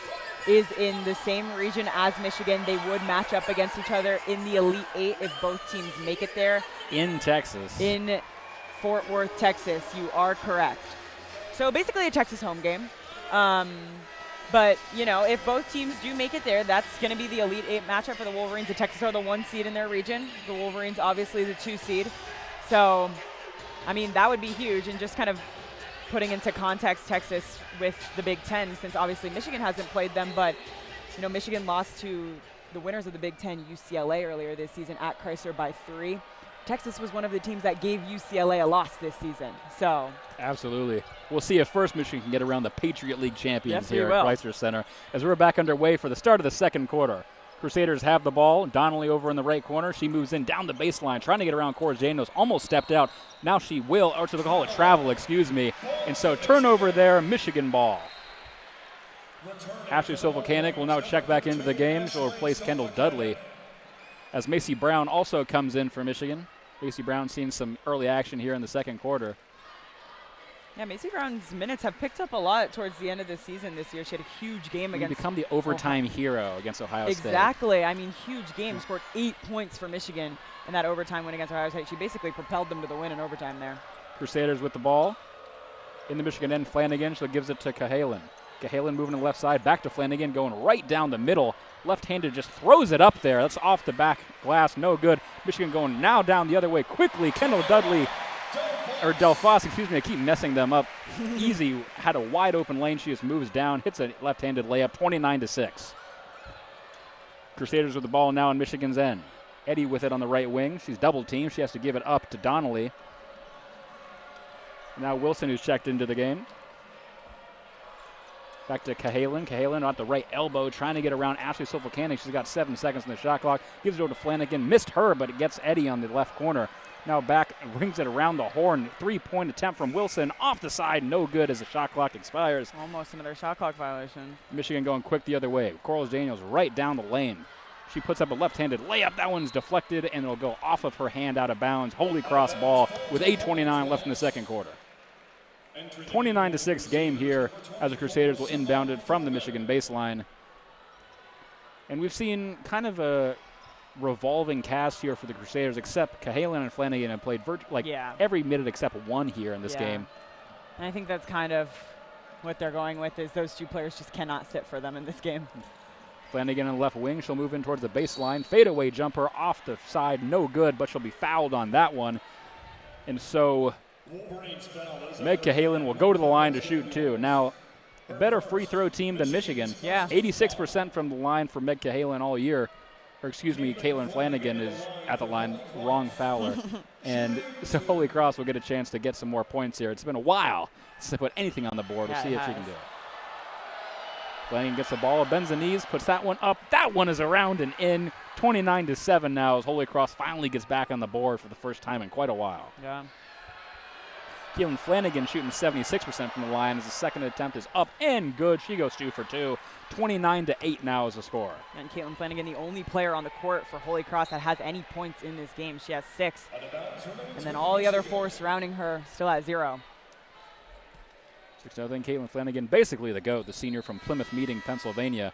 is in the same region as Michigan. They would match up against each other in the Elite Eight if both teams make it there. In Texas. In Fort Worth, Texas. You are correct. So basically a Texas home game. But, if both teams do make it there, that's going to be the Elite Eight matchup for the Wolverines. The Texas are the 1 seed in their region. The Wolverines, obviously, the 2 seed. So, I mean, that would be huge. And just kind of putting into context Texas with the Big Ten, since obviously Michigan hasn't played them, but, you know, Michigan lost to the winners of the Big Ten, UCLA, earlier this season at Crisler by 3. Texas was one of the teams that gave UCLA a loss this season. So absolutely. We'll see if first Michigan can get around the Patriot League champions here at Crisler Center as we're back underway for the start of the second quarter. Crusaders have the ball. Donnelly over in the right corner. She moves in down the baseline, trying to get around Cora Janos. Almost stepped out. Now she will, or to call it travel, excuse me. And so turnover there, Michigan ball. Ashley Sovolkanik will now check back into the game. She'll replace Kendall Dudley as Macy Brown also comes in for Michigan. Macy Brown seeing some early action here in the second quarter. Yeah, Macy Brown's minutes have picked up a lot towards the end of the season this year. She had a huge game against... become the overtime hero against Ohio State. Exactly. I mean, huge game. Scored 8 points for Michigan in that overtime win against Ohio State. She basically propelled them to the win in overtime there. Crusaders with the ball. In the Michigan end, Flanagan. She gives it to Cahalan. Cahalan moving to the left side. Back to Flanagan, going right down the middle. Left-handed just throws it up there. That's off the back glass. No good. Michigan going now down the other way quickly. Kendall Dudley, or Delphos, excuse me. I keep messing them up. Easy. Had a wide open lane. She just moves down. Hits a left-handed layup. 29-6. Crusaders with the ball now in Michigan's end. Eddy with it on the right wing. She's double teamed. She has to give it up to Donnelly. Now Wilson, who's checked into the game. Back to Cahalan. Cahalan at the right elbow, trying to get around Ashley Sovolkanik. She's got 7 seconds in the shot clock. Gives it over to Flanagan. Missed her, but it gets Eddy on the left corner. Now back, brings it around the horn. 3-point attempt from Wilson. Off the side, no good as the shot clock expires. Almost another shot clock violation. Michigan going quick the other way. Coral Daniels right down the lane. She puts up a left-handed layup. That one's deflected, and it'll go off of her hand out of bounds. Holy Cross ball with 8:29 left in the second quarter. 29-6 game here as the Crusaders will inbound it from the Michigan baseline. And we've seen kind of a revolving cast here for the Crusaders, except Cahalan and Flanagan have played every minute except one here in this game. And I think that's kind of what they're going with, is those two players just cannot sit for them in this game. Flanagan on the left wing. She'll move in towards the baseline. Fadeaway jumper off the side. No good, but she'll be fouled on that one. And so Meg Cahalan will go to the line to shoot two. Now, a better free throw team than Michigan. Yeah. 86% from the line for Meg Cahalan all year. Or excuse me, Caitlin Flanagan is at the line, wrong fouler. And so Holy Cross will get a chance to get some more points here. It's been a while since they put anything on the board. We'll see if she can do it. Flanagan gets the ball, bends the knees, puts that one up. That one is around and in. 29-7 now as Holy Cross finally gets back on the board for the first time in quite a while. Yeah. Keelan Flanagan shooting 76% from the line as the second attempt is up and good. She goes 2 for 2. 29-8 now is the score. And Caitlin Flanagan, the only player on the court for Holy Cross that has any points in this game. She has 6. And then all the other 4 surrounding her still at 0. 6-0. Caitlin Flanagan, basically the GOAT, the senior from Plymouth Meeting, Pennsylvania.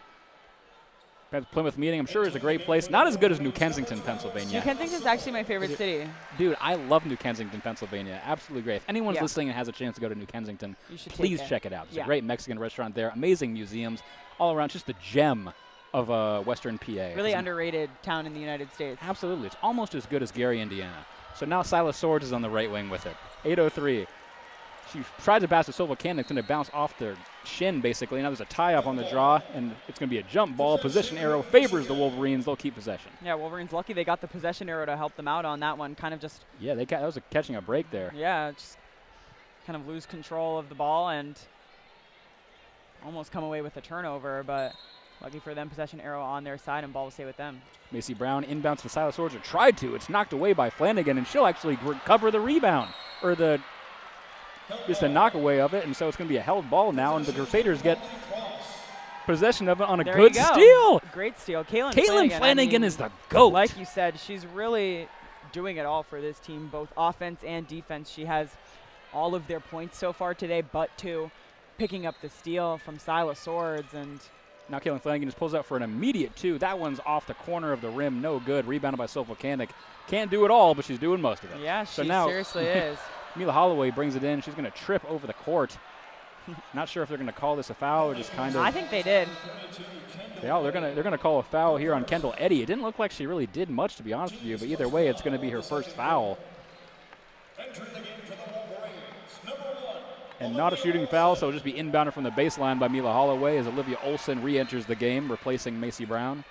Plymouth Meeting, I'm sure, is a great place. Not as good as New Kensington, Pennsylvania. New Kensington's actually my favorite city. Dude, I love New Kensington, Pennsylvania. Absolutely great. If anyone's listening and has a chance to go to New Kensington, please check it out. It's a great Mexican restaurant there. Amazing museums all around. Just a gem of Western PA. Really underrated town in the United States. Absolutely. It's almost as good as Gary, Indiana. So now Silas Swords is on the right wing with it. 8:03. She tried to pass to Sovolkanik. It's going to bounce off their shin, basically. Now there's a tie-up on the draw, and it's going to be a jump ball. Possession arrow favors the Wolverines. They'll keep possession. Yeah, Wolverines lucky they got the possession arrow to help them out on that one. Kind of just... Yeah, that was catching a break there. Yeah, just kind of lose control of the ball and almost come away with a turnover, but lucky for them, possession arrow on their side, and ball will stay with them. Macy Brown inbounds to Silas Swords, or tried to. It's knocked away by Flanagan, and she'll actually recover the rebound, or just a knockaway of it, and so it's going to be a held ball now, and the Crusaders get possession of it on a good steal. Great steal. Caitlin Flanagan is the GOAT. Like you said, she's really doing it all for this team, both offense and defense. She has all of their points so far today, but 2, picking up the steal from Silas Swords. And now Caitlin Flanagan just pulls up for an immediate 2. That one's off the corner of the rim. No good. Rebounded by Sovolkanik. Can't do it all, but she's doing most of it. Yeah, she seriously is. Mila Holloway brings it in. She's going to trip over the court. Not sure if they're going to call this a foul or just kind of. I think they did. Yeah, they're going to call a foul here on Kendall Eddy. It didn't look like she really did much, to be honest with you, but either way, it's going to be her first foul. And not a shooting foul, so it'll just be inbounded from the baseline by Mila Holloway as Olivia Olson re-enters the game, replacing Macy Brown.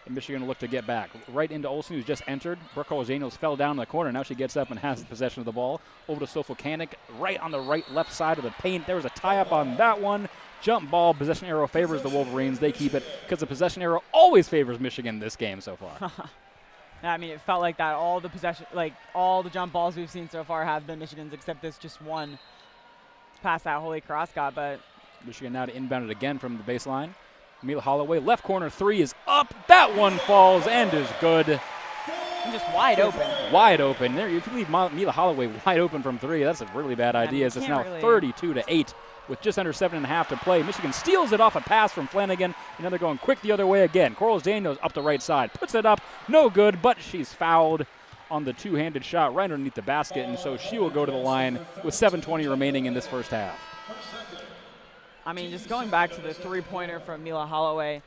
And Michigan will look to get back. Right into Olson, who's just entered. Brooke Daniels fell down in the corner. Now she gets up and has possession of the ball. Over to Sofocanic, right on the left side of the paint. There was a tie-up on that one. Jump ball, possession arrow favors the Wolverines. They keep it because the possession arrow always favors Michigan this game so far. I mean, it felt like that. All the possession, like all the jump balls we've seen so far have been Michigan's, except this just one pass that Holy Cross got. But Michigan now to inbound it again from the baseline. Mila Holloway, left corner three is up. That one falls and is good. And just wide open. Wide open. There, if you leave Mila Holloway wide open from three, that's a really bad idea. It's now really 32-8 with just under 7.5 to play. Michigan steals it off a pass from Flanagan, and now they're going quick the other way again. Corals Daniels up the right side, puts it up, no good, but she's fouled on the two-handed shot right underneath the basket, and so she will go to the line with 7:20 remaining in this first half. I mean, just going back to the three-pointer from Mila Holloway,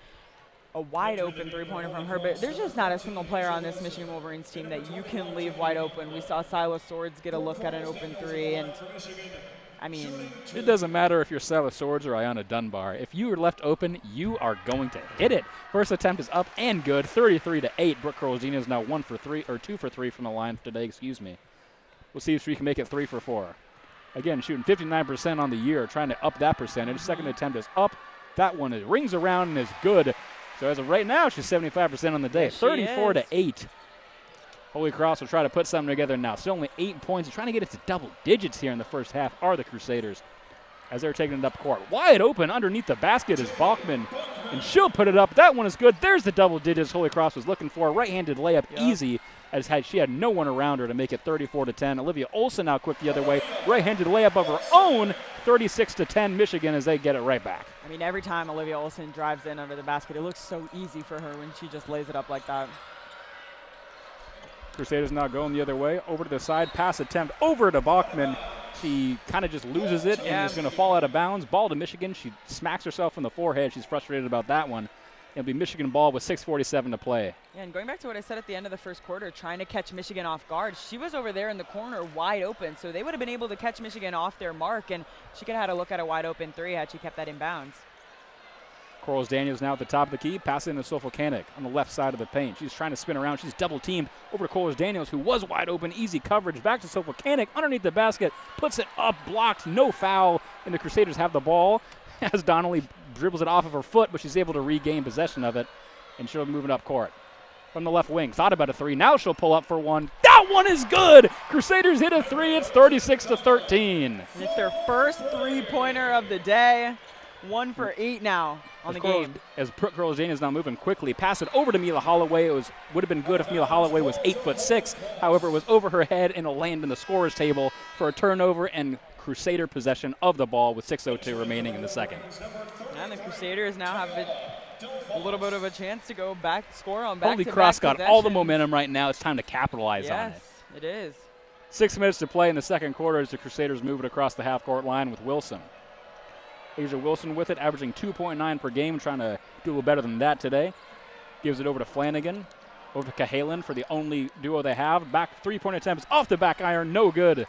a wide-open three-pointer from her, but there's just not a single player on this Michigan Wolverines team that you can leave wide open. We saw Silas Swords get a look at an open three, and I mean, it doesn't matter if you're Silas Swords or Ayanna Dunbar. If you are left open, you are going to hit it. First attempt is up and good, 33-8. Brooke Coraldina is now 2 for 3 from the line today, excuse me. We'll see if she can make it 3 for 4. Again, shooting 59% on the year, trying to up that percentage. Second attempt is up. That one rings around and is good. So as of right now, she's 75% on the day, 34-8. Holy Cross will try to put something together now. Still only 8 points. Trying to get it to double digits here in the first half are the Crusaders as they're taking it up court. Wide open underneath the basket is Bachman, and she'll put it up. That one is good. There's the double digits Holy Cross was looking for. Right-handed layup, easy, as she had no one around her to make it 34-10. Olivia Olson now quick the other way. Right-handed layup of her own, 36-10 Michigan as they get it right back. I mean, every time Olivia Olson drives in under the basket, it looks so easy for her when she just lays it up like that. Crusaders now going the other way, over to the side, pass attempt over to Bachman. She kind of just loses it and is going to fall out of bounds. Ball to Michigan. She smacks herself in the forehead. She's frustrated about that one. It'll be Michigan ball with 6:47 to play. Yeah, and going back to what I said at the end of the first quarter, trying to catch Michigan off guard, she was over there in the corner wide open, so they would have been able to catch Michigan off their mark, and she could have had a look at a wide open three had she kept that in bounds. Corals Daniels now at the top of the key, passing to Sofocanic on the left side of the paint. She's trying to spin around. She's double teamed over to Corals Daniels, who was wide open, easy coverage. Back to Sofocanic underneath the basket, puts it up, blocked, no foul, and the Crusaders have the ball as Donnelly dribbles it off of her foot, but she's able to regain possession of it, and she'll move it up court. From the left wing, thought about a three. Now she'll pull up for one. That one is good. Crusaders hit a three. It's 36-13. And it's their first three-pointer of the day. 1 for 8 now on the game. As Brooke Coraldina is now moving quickly, pass it over to Mila Holloway. It would have been good if Mila Holloway was 8'6". However, it was over her head and it'll land in the scorer's table for a turnover and Crusader possession of the ball with 6:02 remaining in the second. And the Crusaders now have a little bit of a chance to go back, score on back-to-back Holy Cross got all the momentum right now. It's time to capitalize on it. Yes, it is. 6 minutes to play in the second quarter as the Crusaders move it across the half-court line with Wilson. Asia Wilson with it, averaging 2.9 per game, trying to do a little better than that today. Gives it over to Flanagan, over to Cahalan for the only duo they have. Back three-point attempts off the back iron, no good.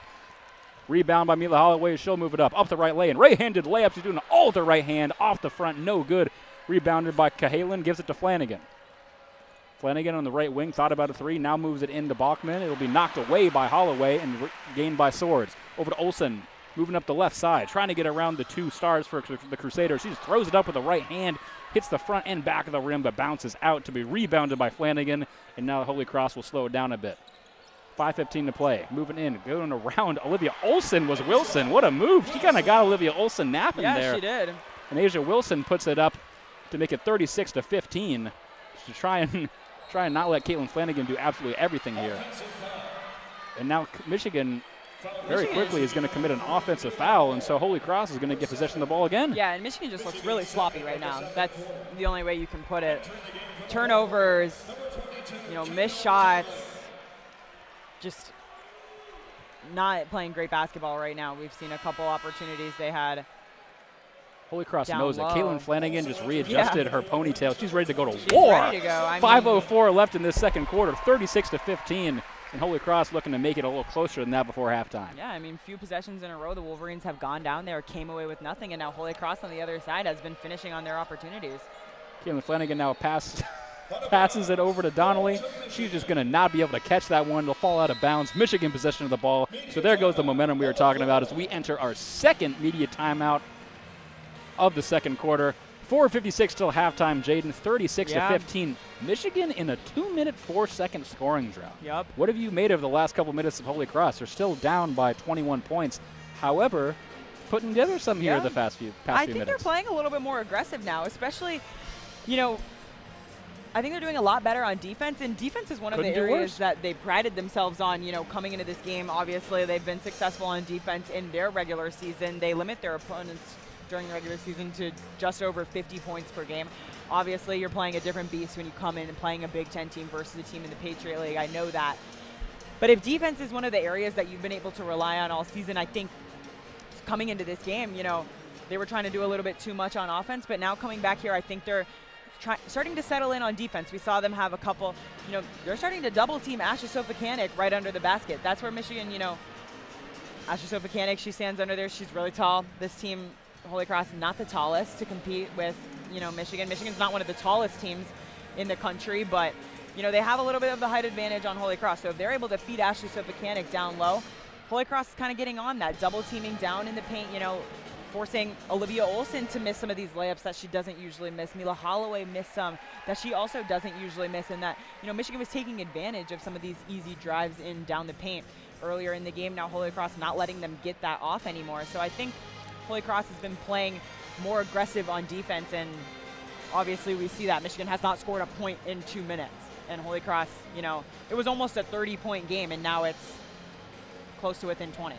Rebound by Mila Holloway, she'll move it up the right lane. Right-handed layup, she's doing all with the right hand, off the front, no good. Rebounded by Cahalan, gives it to Flanagan. Flanagan on the right wing, thought about a three, now moves it into Bachman. It'll be knocked away by Holloway and gained by Swords. Over to Olson. Moving up the left side, trying to get around the two stars for the Crusaders. She just throws it up with the right hand, hits the front and back of the rim, but bounces out to be rebounded by Flanagan. And now Holy Cross will slow it down a bit. 5:15 to play. Moving in, going around. Olivia Olson was Wilson. What a move. She kind of got Olivia Olson napping there. Yeah, she did. And Asia Wilson puts it up to make it 36-15 to try and not let Caitlin Flanagan do absolutely everything here. And now Michigan very quickly is going to commit an offensive foul, and so Holy Cross is going to get possession of the ball again. Yeah, and Michigan just looks really sloppy right now. That's the only way you can put it. Turnovers, missed shots, just not playing great basketball right now. We've seen a couple opportunities they had. Holy Cross knows it. Caitlin Flanagan just readjusted her ponytail. She's ready to go to war. Ready to go. 5:04 left in this second quarter, 36-15. And Holy Cross looking to make it a little closer than that before halftime. Yeah, I mean, few possessions in a row, the Wolverines have gone down there, came away with nothing, and now Holy Cross on the other side has been finishing on their opportunities. Caitlin Flanagan now passes it over to Donnelly. She's just going to not be able to catch that one. It'll fall out of bounds. Michigan possession of the ball. So there goes the momentum we were talking about as we enter our second media timeout of the second quarter. 4:56 till halftime, Jaden, 36-15. Michigan in a 2-minute, 4-second scoring drought. Yep. What have you made of the last couple minutes of Holy Cross? They're still down by 21 points. However, putting together some here the past few minutes. I think they're playing a little bit more aggressive now, especially, you know, I think they're doing a lot better on defense, and defense is one of the areas that they prided themselves on, you know, coming into this game. Obviously, they've been successful on defense in their regular season. They limit their opponents during the regular season to just over 50 points per game. Obviously, you're playing a different beast when you come in and playing a Big Ten team versus a team in the Patriot League. I know that. But if defense is one of the areas that you've been able to rely on all season, I think coming into this game, you know, they were trying to do a little bit too much on offense, but now coming back here, I think they're starting to settle in on defense. We saw them have a couple, you know, they're starting to double team Ashley Sofakanik right under the basket. That's where Michigan, you know, Ashley Sofakanik, she stands under there. She's really tall. This team, Holy Cross, not the tallest to compete with, you know, Michigan. Michigan's not one of the tallest teams in the country, but, you know, they have a little bit of the height advantage on Holy Cross. So if they're able to feed Ashley Sofakanik down low, Holy Cross is kind of getting on that, double teaming down in the paint, you know, forcing Olivia Olson to miss some of these layups that she doesn't usually miss. Mila Holloway missed some that she also doesn't usually miss, and that, you know, Michigan was taking advantage of some of these easy drives in down the paint earlier in the game. Now Holy Cross not letting them get that off anymore. So I think Holy Cross has been playing more aggressive on defense, and obviously we see that. Michigan has not scored a point in 2 minutes, and Holy Cross, you know, it was almost a 30-point game, and now it's close to within 20.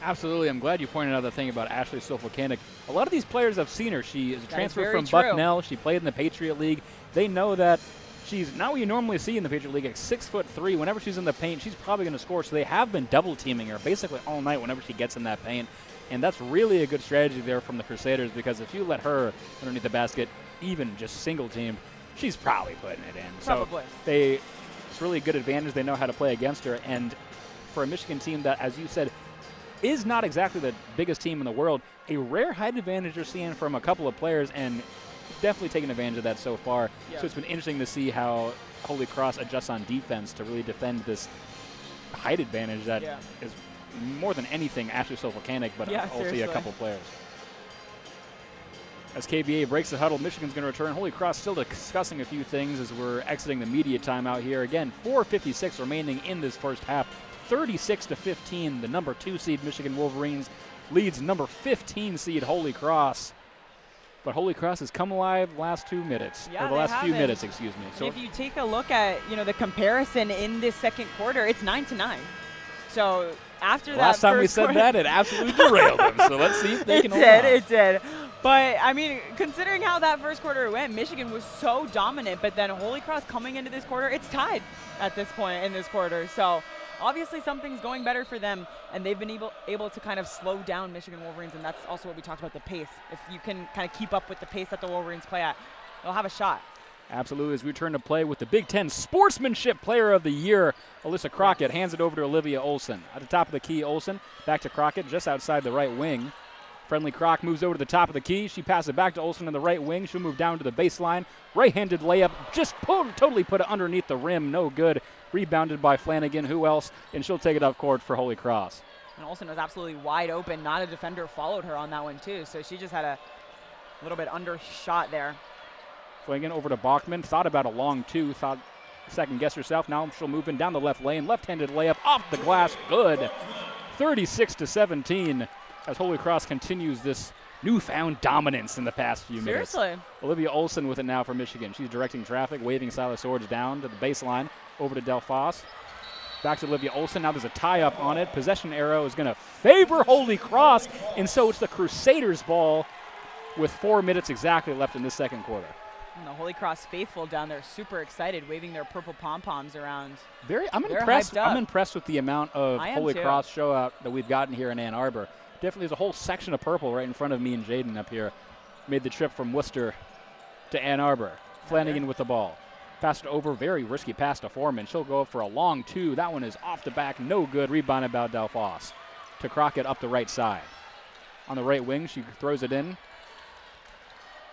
Absolutely. I'm glad you pointed out the thing about Ashley Sofakanik. A lot of these players have seen her. She is a transfer from Bucknell. She played in the Patriot League. They know that she's not what you normally see in the Patriot League, like 6'3". Whenever she's in the paint, she's probably going to score. So they have been double teaming her basically all night whenever she gets in that paint. And that's really a good strategy there from the Crusaders, because if you let her underneath the basket, even just single team, she's probably putting it in. Probably. So it's really a good advantage. They know how to play against her. And for a Michigan team that, as you said, is not exactly the biggest team in the world, a rare height advantage you're seeing from a couple of players, and definitely taking advantage of that so far. Yeah. So it's been interesting to see how Holy Cross adjusts on defense to really defend this height advantage that is more than anything Ashley Sofakanik, but also a couple players. As KBA breaks the huddle, Michigan's going to return. Holy Cross still discussing a few things as we're exiting the media timeout here. Again, 4:56 remaining in this first half. 36-15, the number 2 seed Michigan Wolverines leads number 15 seed Holy Cross. But Holy Cross has come alive last 2 minutes, or the last few minutes, excuse me. So if you take a look at, you know, the comparison in this second quarter, it's 9-9. So after that last time we said that, it absolutely derailed them. So let's see if they can hold on. It did. But, I mean, considering how that first quarter went, Michigan was so dominant, but then Holy Cross coming into this quarter, it's tied at this point in this quarter. So obviously something's going better for them, and they've been able to kind of slow down Michigan Wolverines, and that's also what we talked about, the pace. If you can kind of keep up with the pace that the Wolverines play at, they'll have a shot. Absolutely. As we return to play with the Big Ten Sportsmanship Player of the Year, Alyssa Crockett hands it over to Olivia Olson. At the top of the key, Olson back to Crockett just outside the right wing. Friendly Croc moves over to the top of the key. She passes it back to Olson on the right wing. She'll move down to the baseline. Right-handed layup, just totally put it underneath the rim. No good. Rebounded by Flanagan. Who else? And she'll take it up court for Holy Cross. And Olson was absolutely wide open. Not a defender followed her on that one, too. So she just had a little bit undershot there. Flanagan over to Bachman. Thought about a long two. Thought second-guessed herself. Now she'll move in down the left lane. Left-handed layup off the glass. Good. 36-17. As Holy Cross continues this newfound dominance in the past few minutes. Seriously. Olivia Olson with it now for Michigan. She's directing traffic, waving Silas Swords down to the baseline, over to Delphos. Back to Olivia Olson. Now there's a tie-up on it. Possession arrow is going to favor Holy Cross, and so it's the Crusaders' ball with 4 minutes exactly left in this second quarter. And the Holy Cross faithful down there, super excited, waving their purple pom-poms around. I'm impressed with the amount of Holy Cross show-out that we've gotten here in Ann Arbor. Definitely, there's a whole section of purple right in front of me and Jaden up here. Made the trip from Worcester to Ann Arbor. Flanagan with the ball. Passed it over, very risky pass to Foreman. She'll go for a long 2. That one is off the back, no good. Rebounded by Delphos. To Crockett up the right side. On the right wing, she throws it in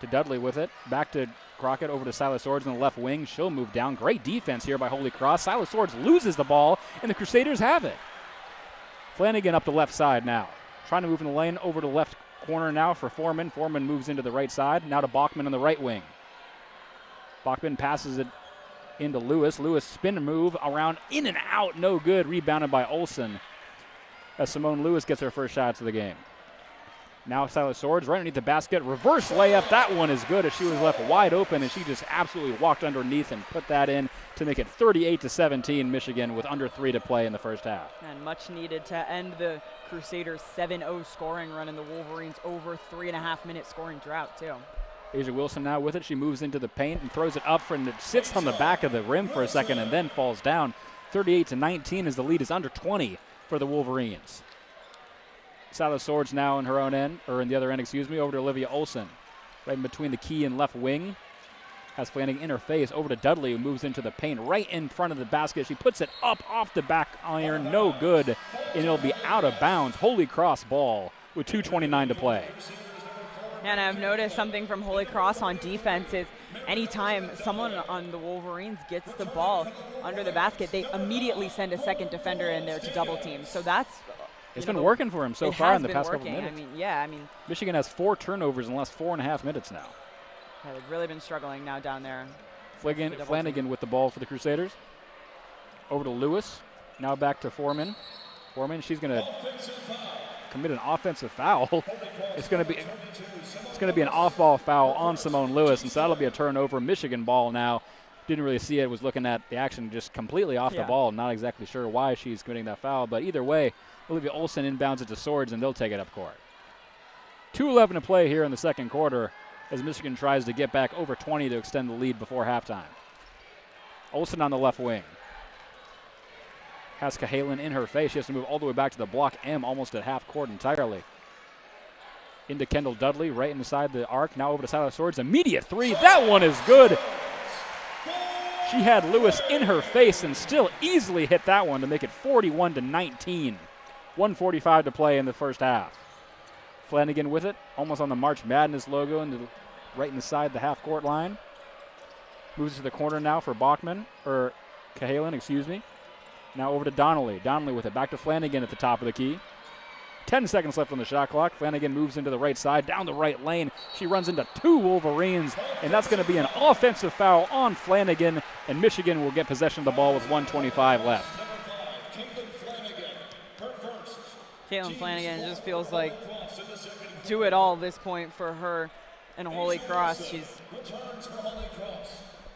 to Dudley with it. Back to Crockett, over to Silas Swords on the left wing. She'll move down. Great defense here by Holy Cross. Silas Swords loses the ball, and the Crusaders have it. Flanagan up the left side now. Trying to move in the lane over to the left corner now for Foreman. Foreman moves into the right side. Now to Bachman on the right wing. Bachman passes it into Lewis. Lewis spin move around, in and out, no good. Rebounded by Olsen as Simone Lewis gets her first shots of the game. Now Silas Swords right underneath the basket. Reverse layup. That one is good as she was left wide open, and she just absolutely walked underneath and put that in to make it 38-17 Michigan with under 3 to play in the first half. And much needed to end the Crusaders' 7-0 scoring run and the Wolverines' over 3.5-minute scoring drought, too. Asia Wilson now with it. She moves into the paint and throws it up and it sits on the back of the rim for a second and then falls down. 38-19 as the lead is under 20 for the Wolverines. Silas Swords now in her own end, or in the other end, over to Olivia Olsen. Right in between the key and left wing. Has Flanagan in her face, over to Dudley, who moves into the paint right in front of the basket. She puts it up off the back iron, no good, and it'll be out of bounds. Holy Cross ball with 2:29 to play. And I've noticed something from Holy Cross on defense is anytime someone on the Wolverines gets the ball under the basket, they immediately send a second defender in there to double team. So that's it's been working for him so far in the past couple minutes. I mean, Michigan has 4 turnovers in the last 4.5 minutes now. Yeah, they've really been struggling now down there. Flanagan with the ball for the Crusaders. Over to Lewis. Now back to Foreman. Foreman, she's going to commit an offensive foul. It's going to be an off-ball foul on Simone Lewis, and so that'll be a turnover. Michigan ball now. Didn't really see it. Was looking at the action just completely off the ball. Not exactly sure why she's committing that foul, but either way, Olivia Olsen inbounds it to Swords, and they'll take it up court. 2:11 to play here in the second quarter as Michigan tries to get back over 20 to extend the lead before halftime. Olsen on the left wing. Has Cahalan in her face. She has to move all the way back to the block M, almost at half court entirely. Into Kendall Dudley, right inside the arc. Now over to Silas Swords. Immediate 3. That one is good. She had Lewis in her face and still easily hit that one to make it 41-19. 1:45 to play in the first half. Flanagan with it, almost on the March Madness logo, right inside the half-court line. Moves to the corner now for Bachman, or Cahalan, excuse me. Now over to Donnelly. Donnelly with it, back to Flanagan at the top of the key. 10 seconds left on the shot clock. Flanagan moves into the right side, down the right lane. She runs into 2 Wolverines, and that's going to be an offensive foul on Flanagan, and Michigan will get possession of the ball with 1:25 left. Caitlin Flanagan just feels like do it all at this point for her and Holy Cross. She's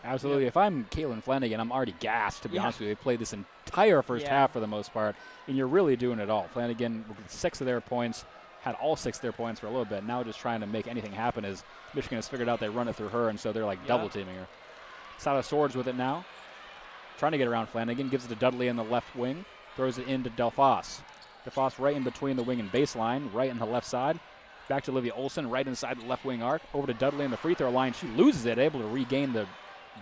absolutely. If I'm Caitlin Flanagan, I'm already gassed, to be honest with you. They played this entire first half for the most part, and you're really doing it all. Flanagan, 6 of their points, had all 6 of their points for a little bit. Now just trying to make anything happen as Michigan has figured out they run it through her, and so they're like double teaming her. Silas Swords with it now. Trying to get around Flanagan. Gives it to Dudley in the left wing. Throws it into Delphos. Delphos right in between the wing and baseline, right on the left side. Back to Olivia Olsen, right inside the left wing arc. Over to Dudley in the free throw line. She loses it, able to regain the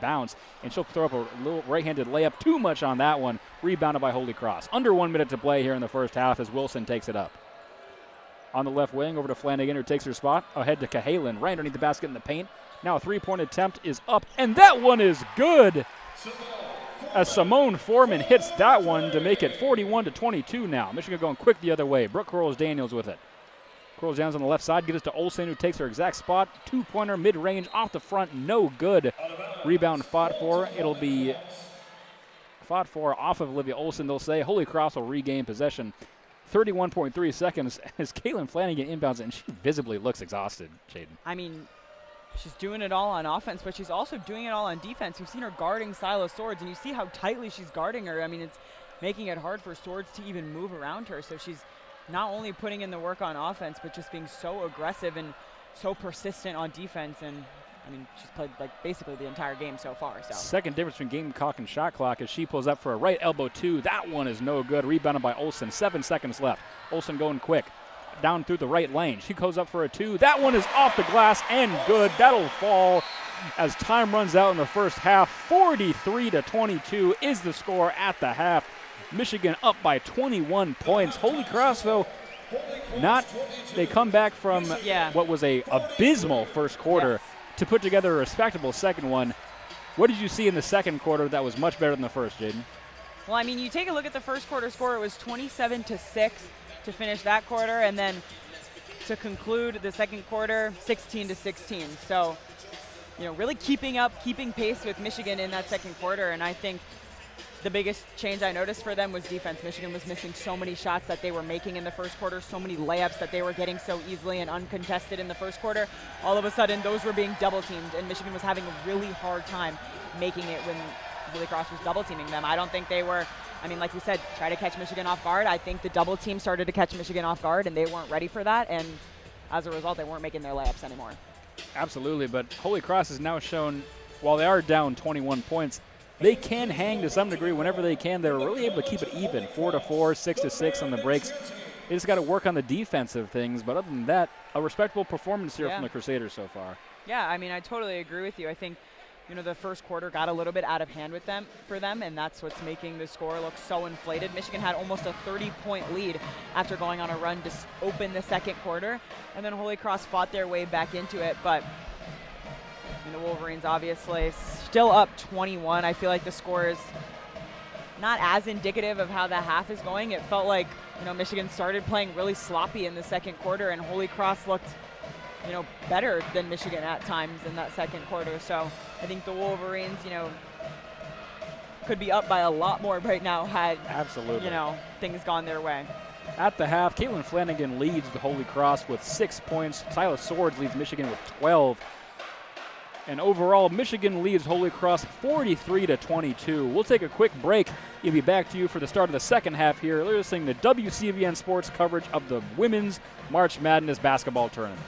bounce, and she'll throw up a little right-handed layup. Too much on that one. Rebounded by Holy Cross. Under 1 minute to play here in the first half as Wilson takes it up. On the left wing, over to Flanagan, who takes her spot. Ahead to Cahalan, right underneath the basket in the paint. Now a 3-point attempt is up, and that one is good. As Simone Foreman hits that one to make it 41-22 now. Michigan going quick the other way. Brooke Quarles-Daniels with it. Quarles-Daniels on the left side, gives it to Olsen, who takes her exact spot. 2-pointer, mid-range, off the front, no good. Rebound fought for. It'll be fought for off of Olivia Olsen, they'll say. Holy Cross will regain possession. 31.3 seconds as Caitlin Flanagan inbounds it, and she visibly looks exhausted, Jaden. I mean, she's doing it all on offense, but she's also doing it all on defense. You've seen her guarding Silas Swords, and you see how tightly she's guarding her. I mean, it's making it hard for Swords to even move around her. So she's not only putting in the work on offense, but just being so aggressive and so persistent on defense. And, I mean, she's played, like, basically the entire game so far. So second difference between game clock and shot clock as she pulls up for a right elbow 2. That one is no good. Rebounded by Olsen. 7 seconds left. Olsen going quick. Down through the right lane. She goes up for a 2. That one is off the glass and good. That'll fall as time runs out in the first half. 43-22 is the score at the half. Michigan up by 21 points. Holy Cross, though, they come back from what was a abysmal first quarter to put together a respectable second one. What did you see in the second quarter that was much better than the first, Jaden? Well, I mean, you take a look at the first quarter score. It was 27-6 to finish that quarter, and then to conclude the second quarter, 16-16. So, really keeping pace with Michigan in that second quarter, and I think the biggest change I noticed for them was defense. Michigan was missing so many shots that they were making in the first quarter, so many layups that they were getting so easily and uncontested in the first quarter. All of a sudden, those were being double-teamed, and Michigan was having a really hard time making it when Holy Cross was double-teaming them. I don't think they were, like you said, try to catch Michigan off guard. I think the double team started to catch Michigan off guard, and they weren't ready for that, and as a result, they weren't making their layups anymore. Absolutely, but Holy Cross has now shown, while they are down 21 points, they can hang to some degree whenever they can. They're really able to keep it even, 4-4, 6-6 on the breaks. They just got to work on the defensive things, but other than that, a respectable performance here from the Crusaders so far. Yeah, I totally agree with you. I think, the first quarter got a little bit out of hand for them, and that's what's making the score look so inflated. Michigan had almost a 30-point lead after going on a run to open the second quarter, and then Holy Cross fought their way back into it, but the Wolverines obviously still up 21. I feel like the score is not as indicative of how the half is going. It felt like, Michigan started playing really sloppy in the second quarter, and Holy Cross looked, better than Michigan at times in that second quarter. So I think the Wolverines, could be up by a lot more right now had, things gone their way. At the half, Caitlin Flanagan leads the Holy Cross with 6 points. Tyler Swords leads Michigan with 12. And overall, Michigan leads Holy Cross 43-22. We'll take a quick break. We'll be back to you for the start of the second half here. You're listening to WCBN Sports coverage of the Women's March Madness basketball tournament.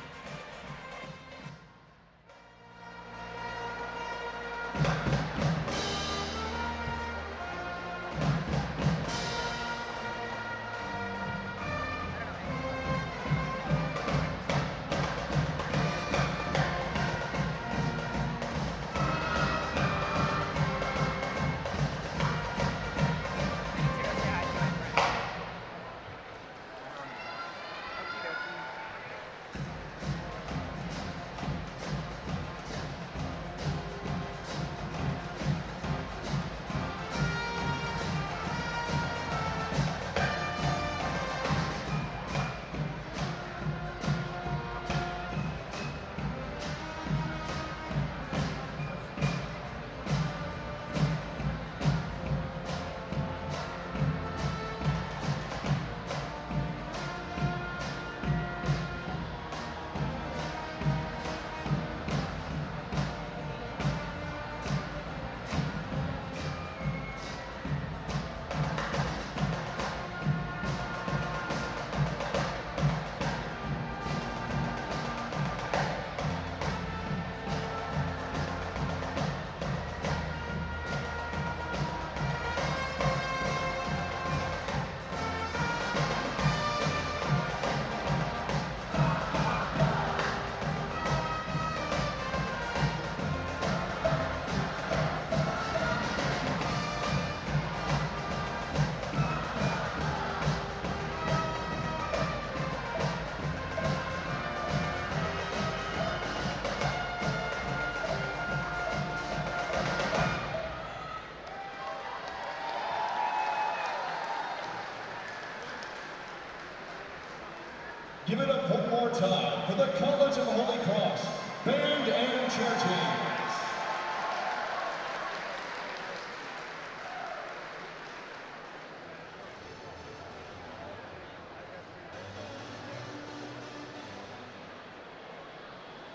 Give it up one more time for the College of Holy Cross Band and Chair Teams.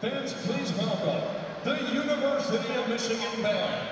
Fans, please welcome the University of Michigan Band.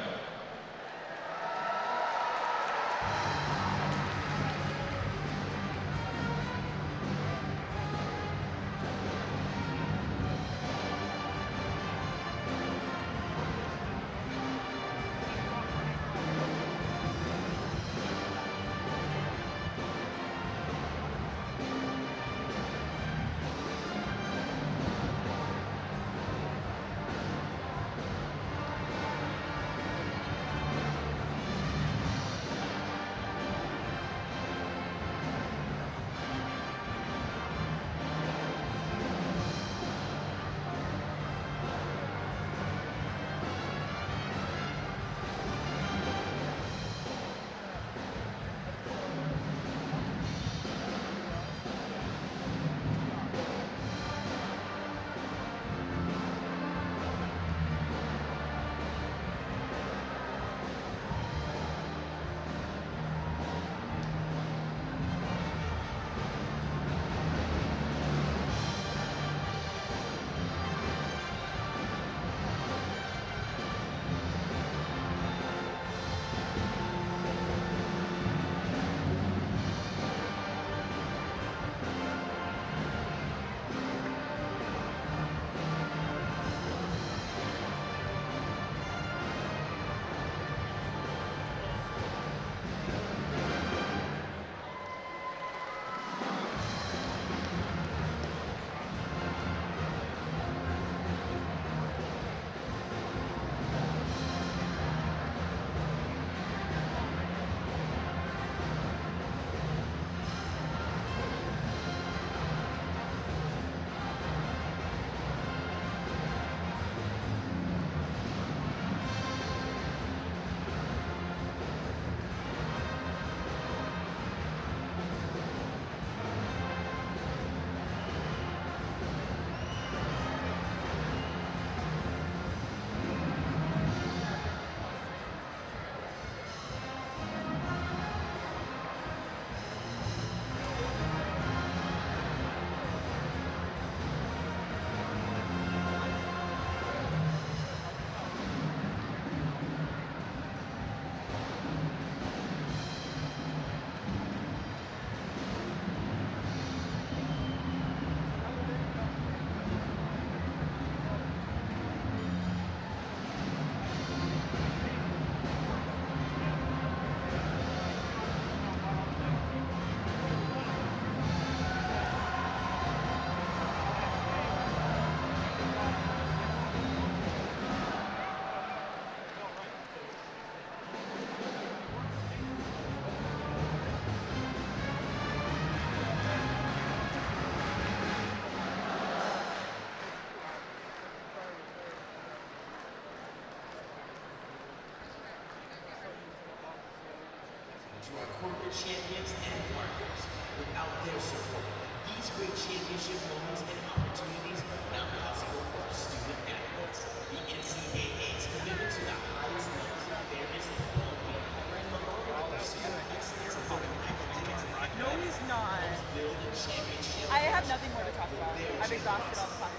to our corporate champions and partners. Without their support, these great championship moments and opportunities are not possible for our student athletes. The NCAA's commitment to the highest levels of fairness and well-being, along with our student excellence and academics and No, he's not. build a championship. I have nothing more to talk about. I'm exhausted on the class.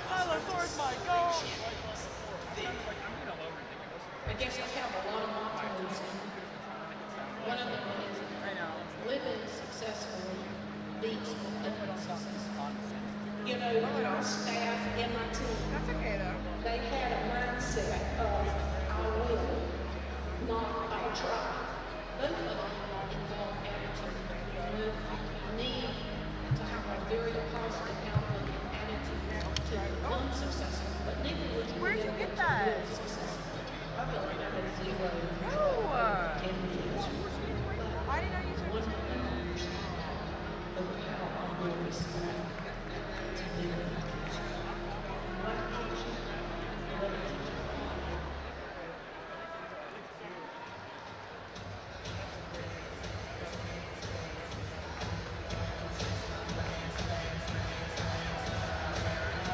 Tyler's my goal. I guess I have a lot of mottos, and one of them is living successfully beats living successfully. You know, our staff and my team, That's okay though. they had a mindset of I will, not I try. Both of them involve attitude. You need to have a very positive outlook and attitude to become successful, but neither would you Where'd be you able get to that? live successful. I feel like I had zero. No. I didn't know you took One it. of how I will respect to do my teaching, what I teach.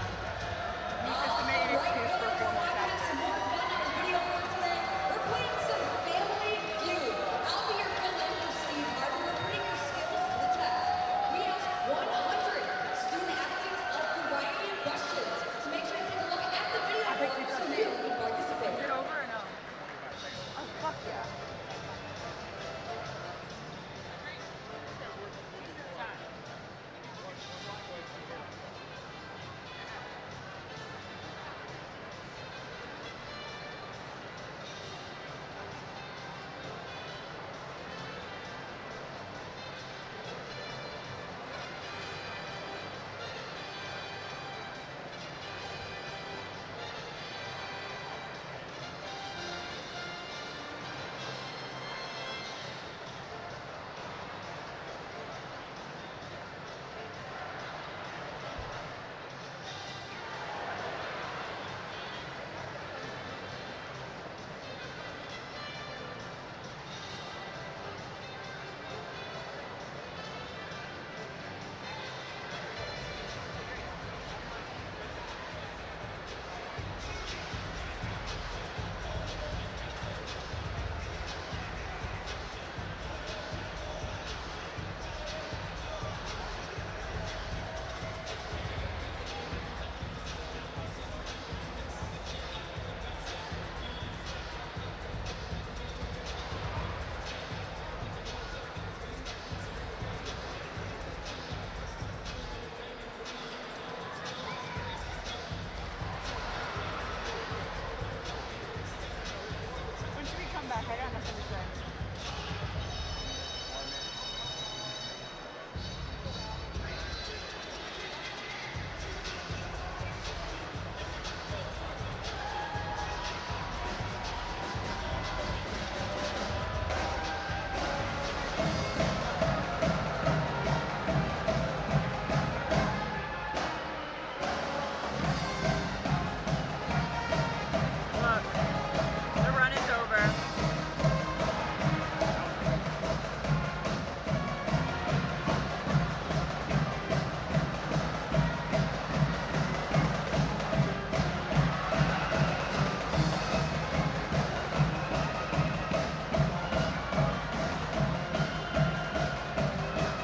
Just to make an excuse for 4 more chapters. We're playing some Family Feud. I'll be your fill-in for Steve Harvey. We're putting your skills to the test. We asked 100 student athletes a variety of questions. So make sure to take a look at the video so you can participate. Is it over or no? Oh, fuck yeah. When should we come back? I got nothing to say. Look, the run is over.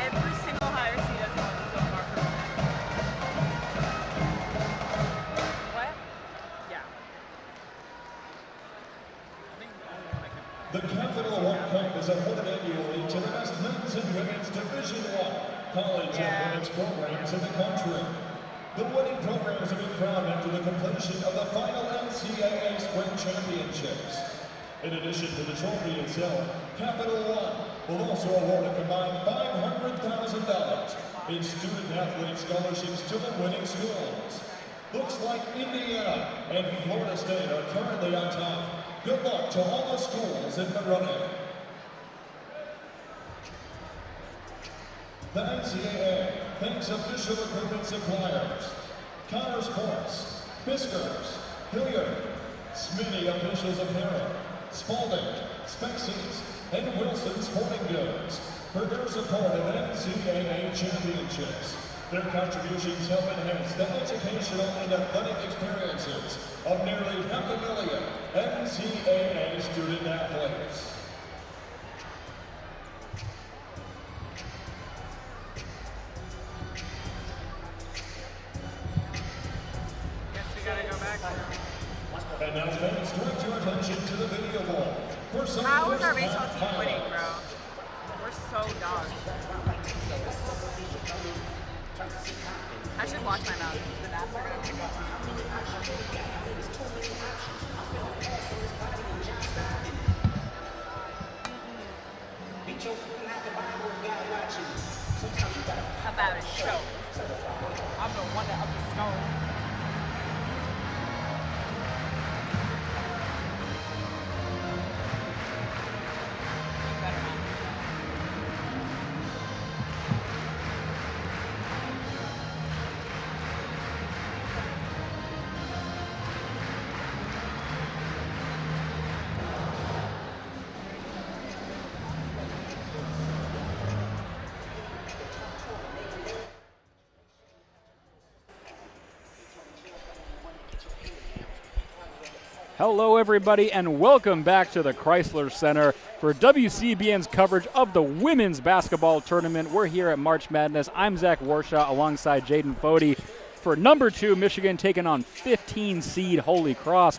Every single higher seat has won so far for me. What? Yeah. The Capital One Cup is awarded annually to the best men's and women's Division I college and women's programs in the country. The winning programs have been crowned after the completion of the final NCAA Spring Championships. In addition to the trophy itself, Capital One will also award a combined $500,000 in student-athlete scholarships to the winning schools. Looks like Indiana and Florida State are currently on top. Good luck to all the schools in the running. The NCAA thanks official equipment suppliers, Connor Sports, Fiskars, Hilliard, Smitty Officials Apparel, Spalding, Spec Seats, and Wilson Sporting Goods for their support of NCAA championships. Their contributions help enhance the educational and athletic experiences of nearly 500,000 NCAA student athletes. And now fans, direct your attention to the video wall. How is our baseball team winning, bro? We're so dogs. I should watch my mouth. The naps are gonna pick up. About a show. I'm the one that up the stone. Hello, everybody, and welcome back to the Crisler Center for WCBN's coverage of the women's basketball tournament. We're here at March Madness. I'm Zach Warshaw alongside Jaden Fode for number 2, Michigan taking on 15 seed Holy Cross.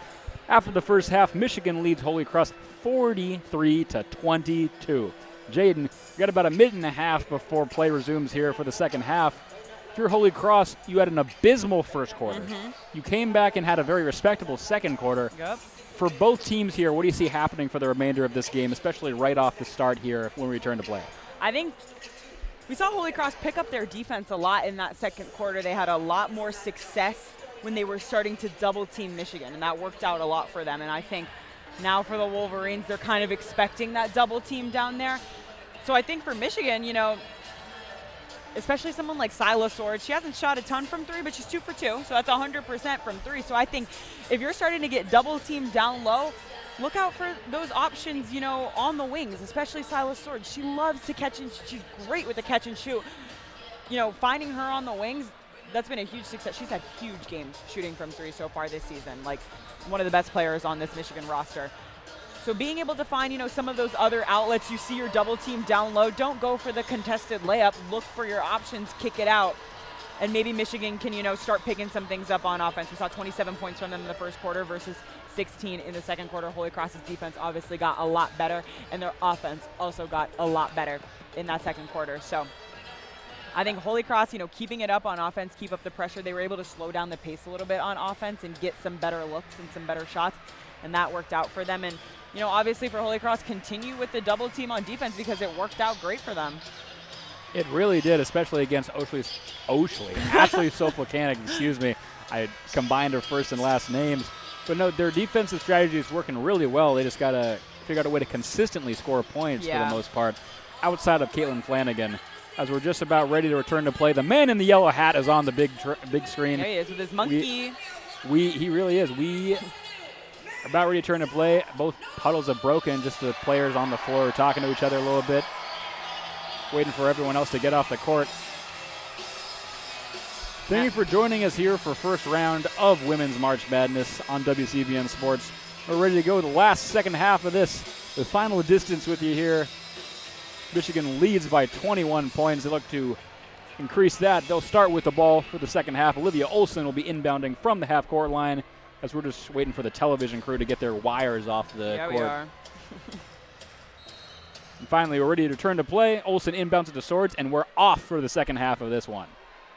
After the first half, Michigan leads Holy Cross 43-22. Jaden, we got about a minute and a half before play resumes here for the second half. If you're Holy Cross, you had an abysmal first quarter. You came back and had a very respectable second quarter. Yep. For both teams here, what do you see happening for the remainder of this game, especially right off the start here when we return to play? I think we saw Holy Cross pick up their defense a lot in that second quarter. They had a lot more success when they were starting to double team Michigan, and that worked out a lot for them. And I think now for the Wolverines, they're kind of expecting that double team down there. So I think for Michigan, you know, especially someone like Silas Sword, she hasn't shot a ton from 3, but she's 2 for 2, so that's 100% from 3. So I think if you're starting to get double teamed down low, look out for those options, you know, on the wings, especially Silas Sword. She loves to catch and she's great with the catch and shoot. You know, finding her on the wings, that's been a huge success. She's had huge games shooting from 3 so far this season, like one of the best players on this Michigan roster. So being able to find, you know, some of those other outlets, you see your double team down low, don't go for the contested layup, look for your options, kick it out, and maybe Michigan can, you know, start picking some things up on offense. We saw 27 points from them in the first quarter versus 16 in the second quarter. Holy Cross's defense obviously got a lot better, and their offense also got a lot better in that second quarter. So I think Holy Cross, you know, keeping it up on offense, keep up the pressure. They were able to slow down the pace a little bit on offense and get some better looks and some better shots, and that worked out for them. And you know, obviously for Holy Cross, continue with the double team on defense because it worked out great for them. It really did, especially against Ashley Soflakanik, excuse me. I combined her first and last names. But no, their defensive strategy is working really well. They just got to figure out a way to consistently score points for the most part, outside of Caitlin Flanagan. As we're just about ready to return to play, the man in the yellow hat is on the big screen. There he is with his monkey. He really is. We about ready to turn to play. Both huddles have broken. Just the players on the floor are talking to each other a little bit, waiting for everyone else to get off the court. Thank you for joining us here for first round of Women's March Madness on WCBN Sports. We're ready to go with the last second half of this. The final distance with you here. Michigan leads by 21 points. They look to increase that. They'll start with the ball for the second half. Olivia Olson will be inbounding from the half-court line, as we're just waiting for the television crew to get their wires off the court. We are. And finally, we're ready to return to play. Olson inbounds it to Swords, and we're off for the second half of this one.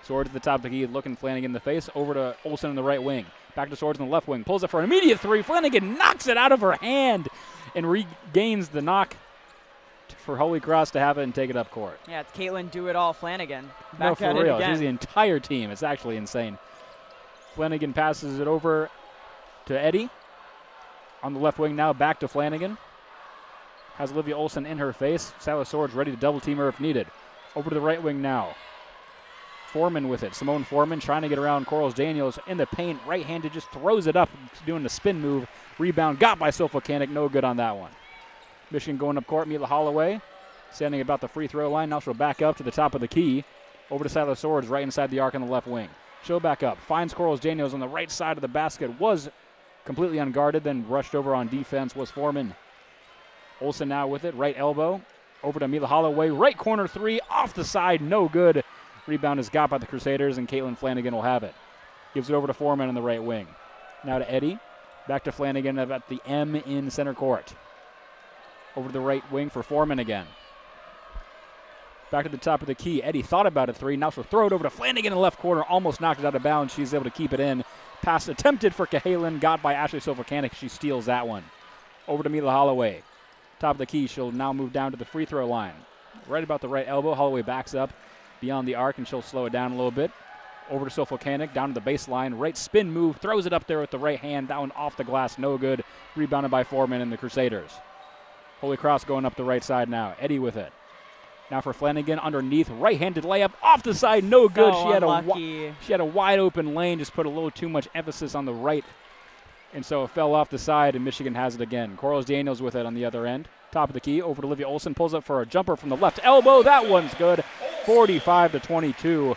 Swords at the top of the key, looking Flanagan in the face. Over to Olson in the right wing. Back to Swords in the left wing. Pulls it for an immediate 3. Flanagan knocks it out of her hand and regains the knock for Holy Cross to have it and take it up court. Yeah, it's Caitlin Do-It-All Flanagan. No, for real. She's the entire team. It's actually insane. Flanagan passes it over to Eddie. On the left wing now, back to Flanagan. Has Olivia Olson in her face. Silas Swords ready to double team her if needed. Over to the right wing now. Foreman with it. Simone Foreman trying to get around Corals Daniels in the paint. Right-handed, just throws it up, doing the spin move. Rebound got by Soflakanik. No good on that one. Michigan going up court, Mila Holloway, standing about the free throw line. Now she'll back up to the top of the key. Over to Silas Swords, right inside the arc on the left wing. She'll back up, finds Corals Daniels on the right side of the basket. Was completely unguarded, then rushed over on defense was Foreman. Olsen now with it, right elbow. Over to Mila Holloway, right corner three, off the side, no good. Rebound is got by the Crusaders, and Caitlin Flanagan will have it. Gives it over to Foreman on the right wing. Now to Eddie. Back to Flanagan at the M in center court. Over to the right wing for Foreman again. Back to the top of the key. Eddie thought about a three. Now she'll throw it over to Flanagan in the left corner. Almost knocked it out of bounds. She's able to keep it in. Pass attempted for Cahalan. Got by Ashley Sofakanik. She steals that one. Over to Mila Holloway. Top of the key. She'll now move down to the free throw line. Right about the right elbow. Holloway backs up beyond the arc, and she'll slow it down a little bit. Over to Sofakanik. Down to the baseline. Right spin move. Throws it up there with the right hand. That one off the glass. No good. Rebounded by Foreman and the Crusaders. Holy Cross going up the right side now. Eddie with it. Now for Flanagan underneath, right-handed layup off the side, no good. She had a wide open lane, just put a little too much emphasis on the right, and so it fell off the side, and Michigan has it again. Corals Daniels with it on the other end. Top of the key, over to Olivia Olsen, pulls up for a jumper from the left elbow. That one's good. 45-22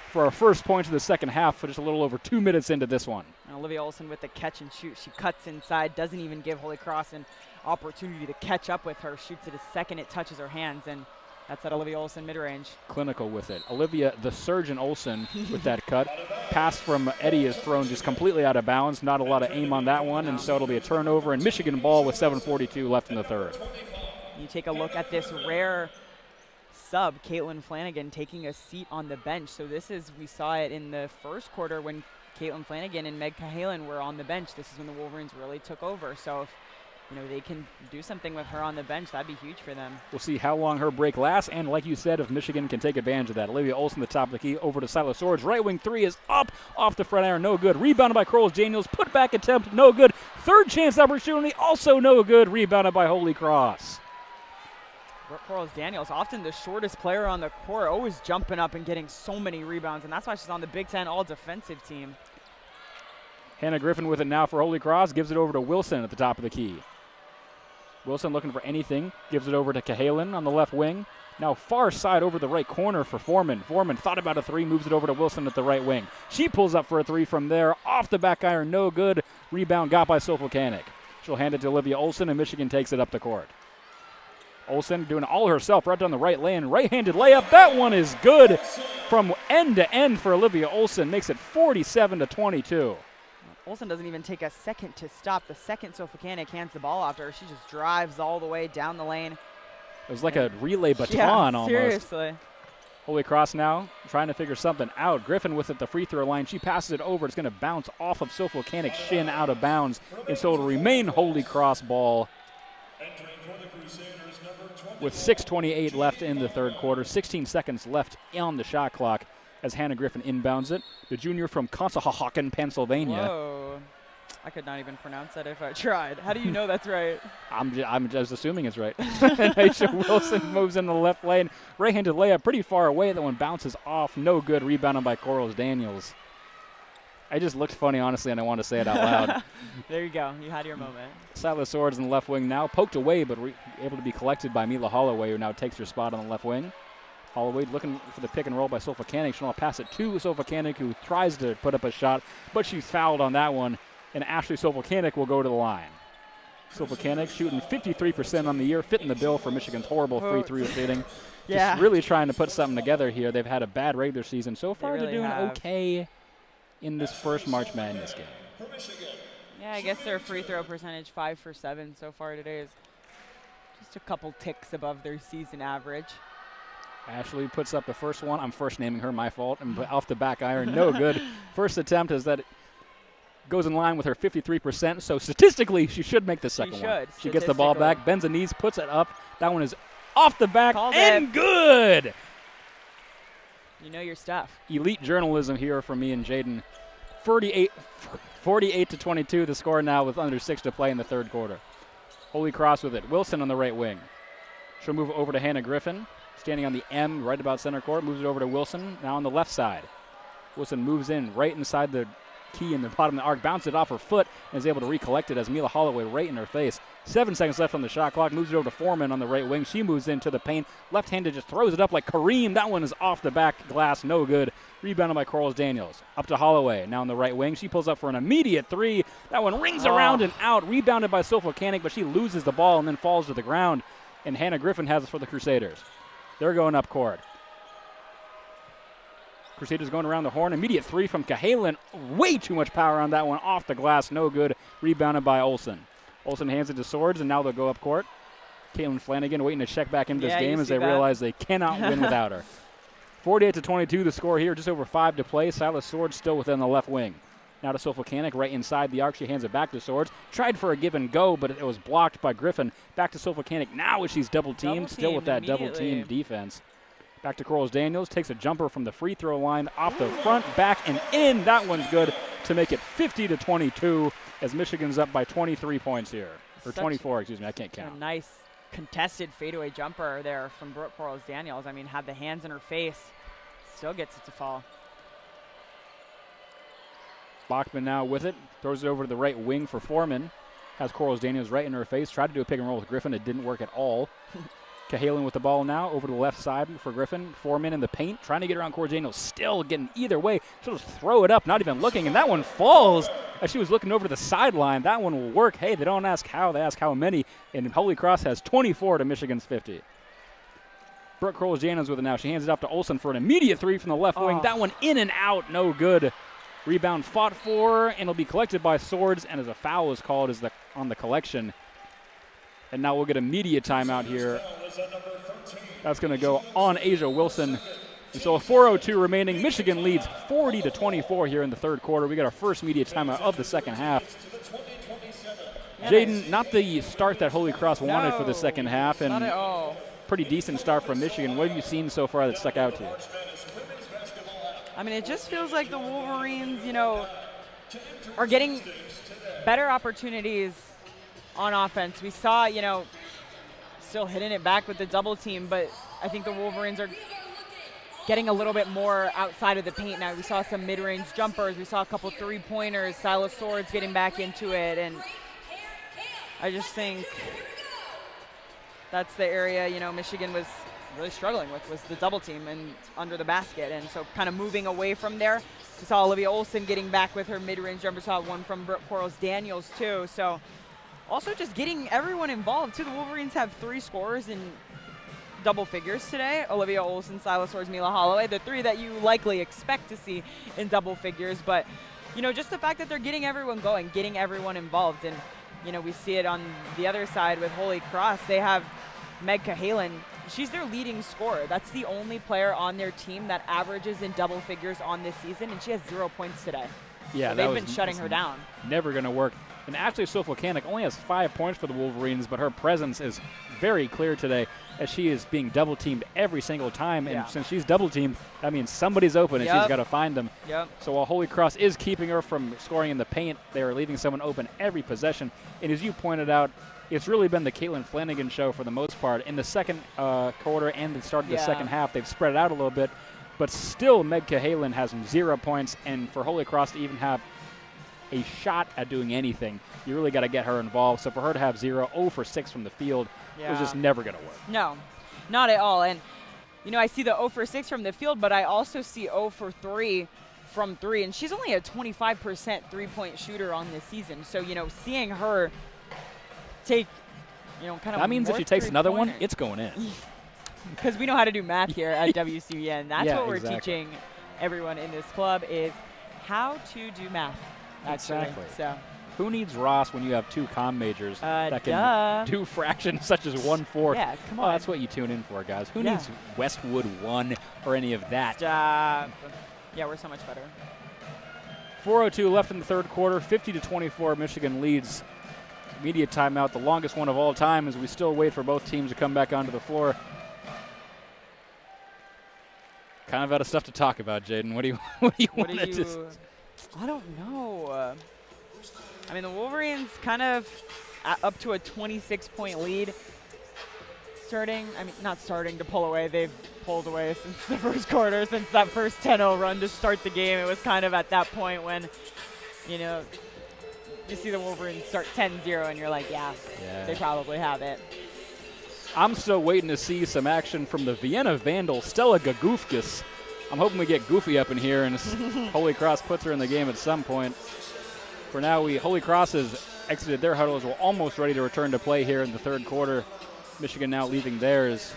for our first points of the second half, just a little over 2 minutes into this one. And Olivia Olsen with the catch and shoot. She cuts inside, doesn't even give Holy Cross an opportunity to catch up with her. Shoots it a second, it touches her hands, and that's at Olivia Olsen mid-range. Clinical with it. Olivia, the surgeon Olsen with that cut. Pass from Eddie is thrown just completely out of bounds. Not a lot of aim on that one, and so it'll be a turnover. And Michigan ball with 7:42 left in the third. You take a look at this rare sub, Caitlin Flanagan taking a seat on the bench. So this is, we saw it in the first quarter when Caitlin Flanagan and Meg Cahalan were on the bench. This is when the Wolverines really took over. So if they can do something with her on the bench, that'd be huge for them. We'll see how long her break lasts, and like you said, if Michigan can take advantage of that. Olivia Olsen, the top of the key, over to Silas Swords. Right wing three is up, off the front iron, no good. Rebounded by Corals Daniels, put back attempt, no good. Third chance opportunity, also no good. Rebounded by Holy Cross. Corals Daniels, often the shortest player on the court, always jumping up and getting so many rebounds, and that's why she's on the Big Ten all-defensive team. Hannah Griffin with it now for Holy Cross, gives it over to Wilson at the top of the key. Wilson looking for anything, gives it over to Cahalan on the left wing. Now far side over the right corner for Foreman. Foreman thought about a three, moves it over to Wilson at the right wing. She pulls up for a three from there, off the back iron, no good. Rebound got by Sofakanik. She'll hand it to Olivia Olsen, and Michigan takes it up the court. Olsen doing it all herself right down the right lane. Right-handed layup, that one is good from end to end for Olivia Olsen. Makes it 47-22. Olsen doesn't even take a second to stop. The second Sofakanik hands the ball off to her, she just drives all the way down the lane. It was like a relay baton almost. Seriously. Holy Cross now trying to figure something out. Griffin with it, the free throw line. She passes it over. It's going to bounce off of Sofakanik's shin out of bounds. And so it'll remain Holy Cross ball with 6:28 left in the third quarter. 16 seconds left on the shot clock as Hannah Griffin inbounds it. The junior from Conshohocken, Pennsylvania. Whoa. I could not even pronounce that if I tried. How do you know that's right? I'm just assuming it's right. Aisha Wilson moves into the left lane. Right-handed layup pretty far away. That one bounces off. No good. Rebounded by Corals Daniels. I just looked funny, honestly, and I wanted to say it out loud. There you go. You had your moment. Silas Swords in the left wing now. Poked away, but able to be collected by Mila Holloway, who now takes her spot on the left wing. Holloway looking for the pick and roll by Sofakanik. She'll now pass it to Sofakanik, who tries to put up a shot, but she's fouled on that one, and Ashley Sofakanik will go to the line. Sofakanik shooting 53% on the year, fitting the bill for Michigan's horrible free throw shooting. Yeah. Just really trying to put something together here. They've had a bad regular season. So far, really they're doing have. okay in this first March Madness game. Yeah, I guess their free throw percentage 5 for 7 so far today is just a couple ticks above their season average. Ashley puts up the first one. I'm first naming her, my fault. And off the back iron, no good. First attempt is that it goes in line with her 53%. So statistically, she should make the second one. She gets the ball back, bends the knees, puts it up. That one is off the back and good. You know your stuff. Elite journalism here from me and Jaden. 48-22 the score now with under 6 to play in the third quarter. Holy Cross with it. Wilson on the right wing. She'll move over to Hannah Griffin. Standing on the M right about center court. Moves it over to Wilson. Now on the left side. Wilson moves in right inside the key in the bottom of the arc, bounced it off her foot, and is able to recollect it as Mila Holloway right in her face. 7 seconds left on the shot clock, moves it over to Foreman on the right wing. She moves into the paint, left-handed, just throws it up like Kareem. That one is off the back glass, no good. Rebounded by Corals Daniels. Up to Holloway, now on the right wing. She pulls up for an immediate three. That one rings around and out. Rebounded by Sophia Kanik, but she loses the ball and then falls to the ground. And Hannah Griffin has it for the Crusaders. They're going up court. Crusaders going around the horn. Immediate three from Cahalan. Way too much power on that one. Off the glass, no good. Rebounded by Olsen. Olsen hands it to Swords, and now they'll go up court. Caitlin Flanagan waiting to check back into this game as they realize they cannot win without her. 48-22 the score here, just over 5 to play. Silas Swords still within the left wing. Now to Sophia Kanik, right inside the arc. She hands it back to Swords. Tried for a give and go, but it was blocked by Griffin. Back to Sophia Kanik now as she's double-teamed, still with that double-team defense. Back to Corals Daniels, takes a jumper from the free throw line, off the front, back, and in. That one's good to make it 50-22 as Michigan's up by 23 points here. Or 24, excuse me, I can't count. A nice contested fadeaway jumper there from Brooke Corals Daniels. I mean, had the hands in her face, still gets it to fall. Bachman now with it, throws it over to the right wing for Foreman. Has Corals Daniels right in her face, tried to do a pick and roll with Griffin, it didn't work at all. Cahalan with the ball now, over to the left side for Griffin. Foreman in the paint, trying to get around Corals Daniels, still getting either way. She'll just throw it up, not even looking, and that one falls as she was looking over to the sideline. That one will work. Hey, they don't ask how, they ask how many, and Holy Cross has 24 to Michigan's 50. Brooke Corals Daniels with it now. She hands it off to Olsen for an immediate three from the left wing. That one in and out, no good. Rebound fought for, and it'll be collected by Swords, and as a foul is called on the collection. And now we'll get a media timeout here. That's going to go on Asia Wilson. And so a 4:02 remaining. Michigan leads 40-24 here in the third quarter. We got our first media timeout of the second half. Jaden, not the start that Holy Cross wanted for the second half, and not at all. Pretty decent start from Michigan. What have you seen so far that stuck out to you? I mean, it just feels like the Wolverines, are getting better opportunities on offense. We saw, still hitting it back with the double team, but I think the Wolverines are getting a little bit more outside of the paint now. We saw some mid-range jumpers. We saw a couple three-pointers. Silas Swords getting back into it, and I just think that's the area, Michigan was really struggling with, was the double team and under the basket. And so kind of moving away from there. We saw Olivia Olsen getting back with her mid-range jumper. Saw one from Brooke Corals Daniels too. So also just getting everyone involved too. The Wolverines have 3 scorers in double figures today. Olivia Olsen, Silas Swords, Mila Holloway, the 3 that you likely expect to see in double figures. But, just the fact that they're getting everyone going, getting everyone involved. And, we see it on the other side with Holy Cross. They have Meg Cahalan. She's their leading scorer. That's the only player on their team that averages in double figures on this season, and she has 0 points today. Yeah, so they've been shutting her down. Never going to work. And actually, Sophia Kanik only has 5 points for the Wolverines, but her presence is very clear today as she is being double-teamed every single time. And since she's double-teamed, that means somebody's open, and she's got to find them. So while Holy Cross is keeping her from scoring in the paint, they are leaving someone open every possession. And as you pointed out, it's really been the Caitlin Flanagan show for the most part. In the second quarter and the start of the second half, they've spread it out a little bit. But still, Meg Cahalan has 0 points. And for Holy Cross to even have a shot at doing anything, you really got to get her involved. So for her to have 0 for 6 from the field was just never going to work. No, not at all. And, I see the 0 for 6 from the field, but I also see 0 for 3 from 3. And she's only a 25% three-point shooter on this season. So, seeing her take, kind of that means if she takes another one, it's going in. Because we know how to do math here at WCBN. That's what we're teaching everyone in this club is how to do math. Exactly. So who needs Ross when you have 2 comm majors that can do fractions such as 1/4? Yeah, come on. That's what you tune in for, guys. Who needs Westwood 1 or any of that? Yeah, we're so much better. 4:02 left in the third quarter. 50-24, Michigan leads. Media timeout, the longest one of all time, as we still wait for both teams to come back onto the floor. Kind of out of stuff to talk about, Jaden. What do you want to? I don't know. I mean, the Wolverines kind of up to a 26-point lead. Not starting to pull away. They've pulled away since the first quarter, since that first 10-0 run to start the game. It was kind of at that point when You know, you see the Wolverines start 10-0, and you're like, yeah, they probably have it. I'm still waiting to see some action from the Vienna Vandal, Stella Gagufkis. I'm hoping we get Goofy up in here, and Holy Cross puts her in the game at some point. For now, Holy Cross has exited their huddles. We're almost ready to return to play here in the third quarter. Michigan now leaving theirs.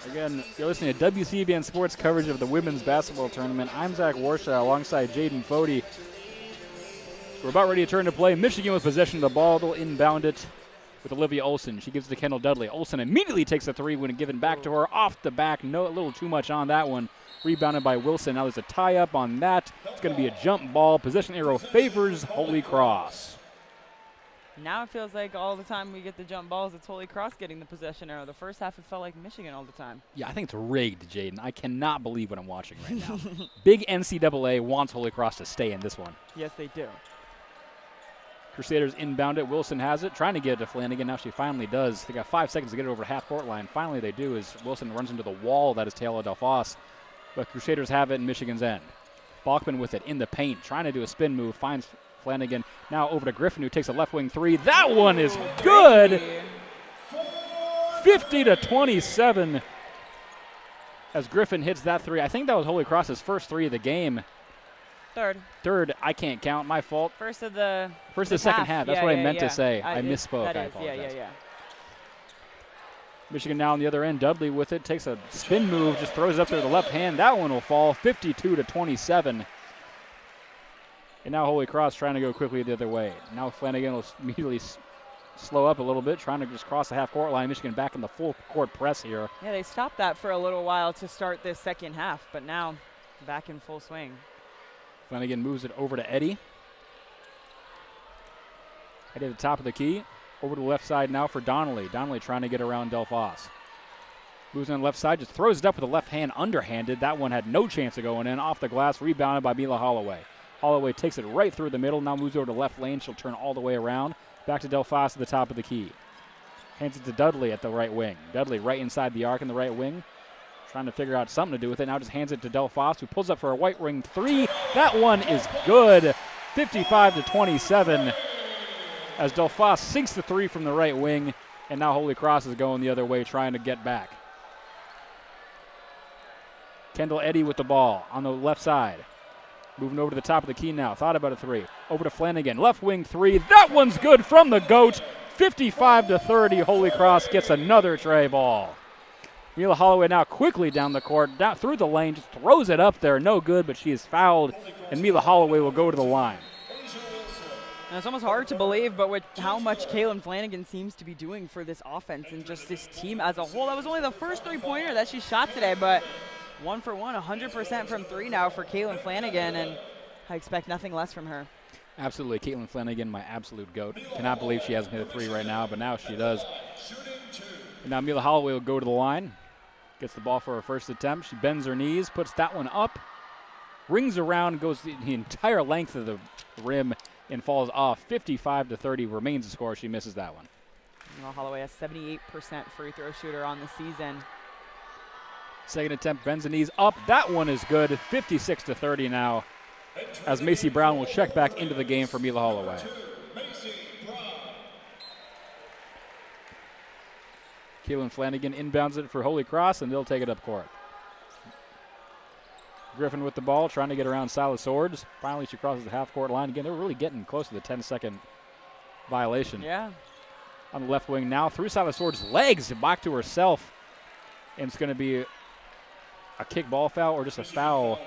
Again, you're listening to WCBN Sports coverage of the women's basketball tournament. I'm Zach Warshaw alongside Jaden Fode. We're about ready to turn to play. Michigan with possession of the ball. They'll inbound it with Olivia Olson. She gives it to Kendall Dudley. Olson immediately takes a three when given back to her off the back. No, a little too much on that one. Rebounded by Wilson. Now there's a tie-up on that. It's going to be a jump ball. Possession arrow favors Holy Cross. Now it feels like all the time we get the jump balls, it's Holy Cross getting the possession arrow. The first half, it felt like Michigan all the time. Yeah, I think it's rigged, Jaden. I cannot believe what I'm watching right now. Big NCAA wants Holy Cross to stay in this one. Yes, they do. Crusaders inbound it. Wilson has it, trying to get it to Flanagan. Now she finally does. They got 5 seconds to get it over the half-court line. Finally they do as Wilson runs into the wall that is Taylor Delphos. But Crusaders have it in Michigan's end. Bachman with it in the paint, trying to do a spin move, finds Flanagan. Now over to Griffin, who takes a left wing three. That one is good. 50-27 as Griffin hits that three. I think that was Holy Cross's first three of the game. Third, I can't count. My fault. First of the second half. That's what I meant to say. I misspoke. I apologize. Yeah. Michigan now on the other end. Dudley with it. Takes a spin move. Just throws it up there with the left hand. That one will fall. 52-27. And now Holy Cross trying to go quickly the other way. Now Flanagan will immediately slow up a little bit, trying to just cross the half-court line. Michigan back in the full-court press here. Yeah, they stopped that for a little while to start this second half, but now back in full swing. Flanagan moves it over to Eddie. Eddie at the top of the key. Over to the left side now for Donnelly. Donnelly trying to get around Delphos. Moves on the left side, just throws it up with the left hand underhanded. That one had no chance of going in. Off the glass, rebounded by Mila Holloway. Holloway takes it right through the middle, now moves over to the left lane. She'll turn all the way around. Back to Delphos at the top of the key. Hands it to Dudley at the right wing. Dudley right inside the arc in the right wing. Trying to figure out something to do with it. Now just hands it to Delphos, who pulls up for a white ring three. That one is good. 55-27 as Delphos sinks the three from the right wing. And now Holy Cross is going the other way, trying to get back. Kendall Eddy with the ball on the left side. Moving over to the top of the key now. Thought about a three. Over to Flanagan. Left wing three. That one's good from the GOAT. 55-30. Holy Cross gets another tray ball. Mila Holloway now quickly down the court, down through the lane, just throws it up there. No good, but she is fouled, and Mila Holloway will go to the line. And it's almost hard to believe, but with how much Kaylin Flanagan seems to be doing for this offense and just this team as a whole. That was only the first three-pointer that she shot today, but 1 for 1, 100% from three now for Kaylin Flanagan, and I expect nothing less from her. Absolutely. Caitlin Flanagan, my absolute GOAT. Cannot believe she hasn't hit a three right now, but now she does. And now Mila Holloway will go to the line. Gets the ball for her first attempt. She bends her knees, puts that one up, rings around, goes the entire length of the rim, and falls off. 55-30 remains the score. She misses that one. Mila Holloway has 78% free throw shooter on the season. Second attempt, bends the knees up. That one is good. 56-30 now, as Macy Brown will check back into the game for Mila Holloway. Kaylin Flanagan inbounds it for Holy Cross, and they'll take it up court. Griffin with the ball, trying to get around Silas Swords. Finally, she crosses the half-court line. Again, they're really getting close to the 10-second violation. Yeah. On the left wing now, through Silas Swords' legs, back to herself. And it's going to be a kick ball foul or just a foul.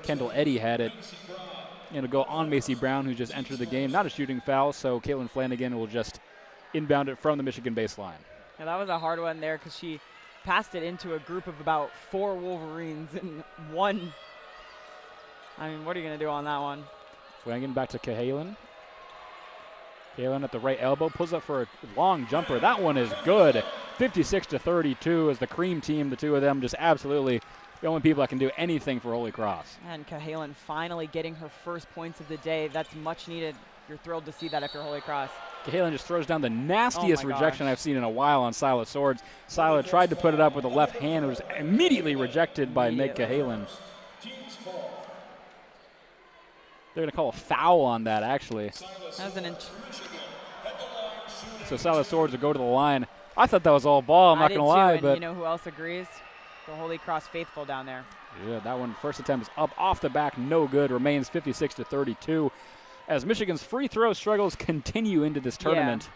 Kendall Eddy had it. And it'll go on Macy Brown, who just entered the game. Not a shooting foul, so Kaylin Flanagan will just inbound it from the Michigan baseline. Yeah, that was a hard one there because she passed it into a group of about 4 Wolverines and one. I mean, what are you going to do on that one? Flanagan back to Cahalan. Cahalan at the right elbow, pulls up for a long jumper. That one is good. 56-32 as the cream team, the two of them just absolutely the only people that can do anything for Holy Cross. And Cahalan finally getting her first points of the day. That's much needed. You're thrilled to see that if you're Holy Cross. Cahalan just throws down the nastiest rejection I've seen in a while on Silas Swords. Silas tried to put it up with a left hand. It was immediately rejected by Meg Cahalan. They're going to call a foul on that, actually. That's an inch. So Silas Swords will go to the line. I thought that was all ball, I'm not going to lie. And but you know who else agrees? The Holy Cross faithful down there. Yeah, that one, first attempt is up off the back, no good. Remains 56-32. As Michigan's free throw struggles continue into this tournament.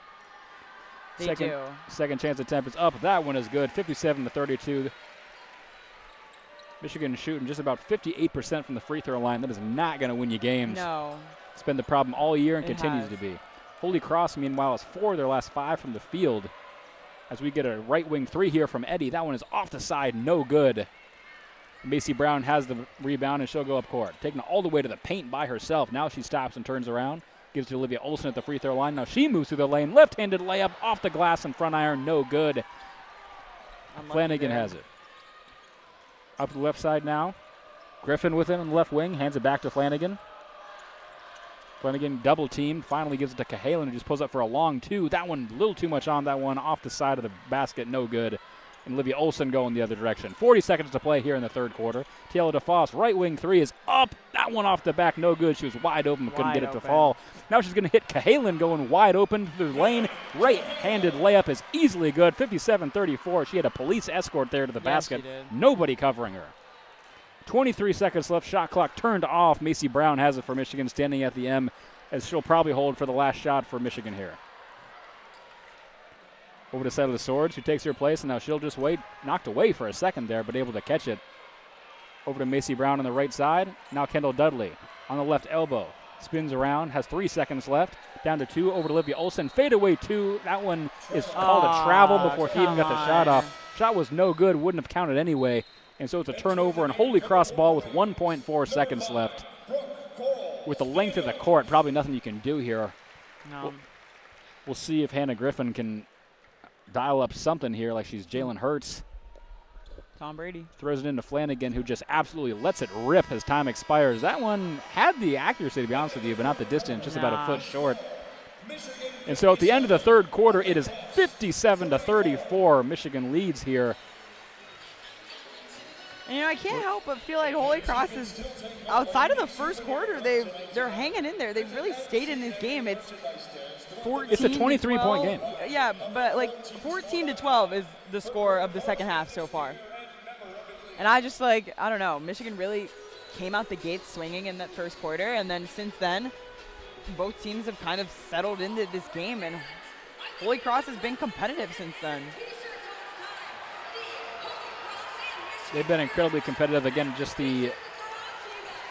They do. Second chance attempt is up. That one is good, 57-32. Michigan shooting just about 58% from the free throw line. That is not going to win you games. No. It's been the problem all year and continues has. to be. Holy Cross, meanwhile, is 4 of their last 5 from the field. As we get a right wing 3 here from Eddie. That one is off the side, no good. Macy Brown has the rebound, and she'll go up court. Taking it all the way to the paint by herself. Now she stops and turns around. Gives to Olivia Olson at the free throw line. Now she moves through the lane. Left-handed layup off the glass and front iron, no good. Flanagan has it. Up the left side now. Griffin with it on the left wing. Hands it back to Flanagan. Flanagan double teamed. Finally gives it to Cahalan, who just pulls up for a long 2. That one, a little too much on that one. Off the side of the basket, no good. And Olivia Olson going the other direction. 40 seconds to play here in the third quarter. Taylor DeFoss, right wing 3 is up. That one off the back, no good. She was wide open, but couldn't get it to fall. Now she's going to hit Cahalan going wide open through the lane. Right-handed layup is easily good. 57-34. She had a police escort there to the basket. Nobody covering her. 23 seconds left. Shot clock turned off. Macy Brown has it for Michigan, standing at the M, as she'll probably hold for the last shot for Michigan here. Over to Silas Swords, who takes her place, and now she'll just wait. Knocked away for a second there, but able to catch it. Over to Macy Brown on the right side. Now Kendall Dudley on the left elbow. Spins around, has 3 seconds left. Down to 2, over to Olivia Olson. Fade away 2. That one is called a travel before she even got the shot off. Shot was no good, wouldn't have counted anyway. And so it's a turnover and Holy Cross ball with 1.4 seconds left. With the length of the court, probably nothing you can do here. No. We'll see if Hannah Griffin can dial up something here like she's Jalen Hurts. Tom Brady. Throws it into Flanagan, who just absolutely lets it rip as time expires. That one had the accuracy, to be honest with you, but not the distance, just about a foot short. And so at the end of the third quarter, it is 57-34. Michigan leads here. And, you know, I can't help but feel like Holy Cross is, outside of the first quarter, they're hanging in there. They've really stayed in this game. It's 14 It's a 23-point game. Yeah, but like 14-12 is the score of the second half so far. And I just I don't know, Michigan really came out the gates swinging in that first quarter, and then since then, both teams have kind of settled into this game, and Holy Cross has been competitive since then. They've been incredibly competitive. Again, just the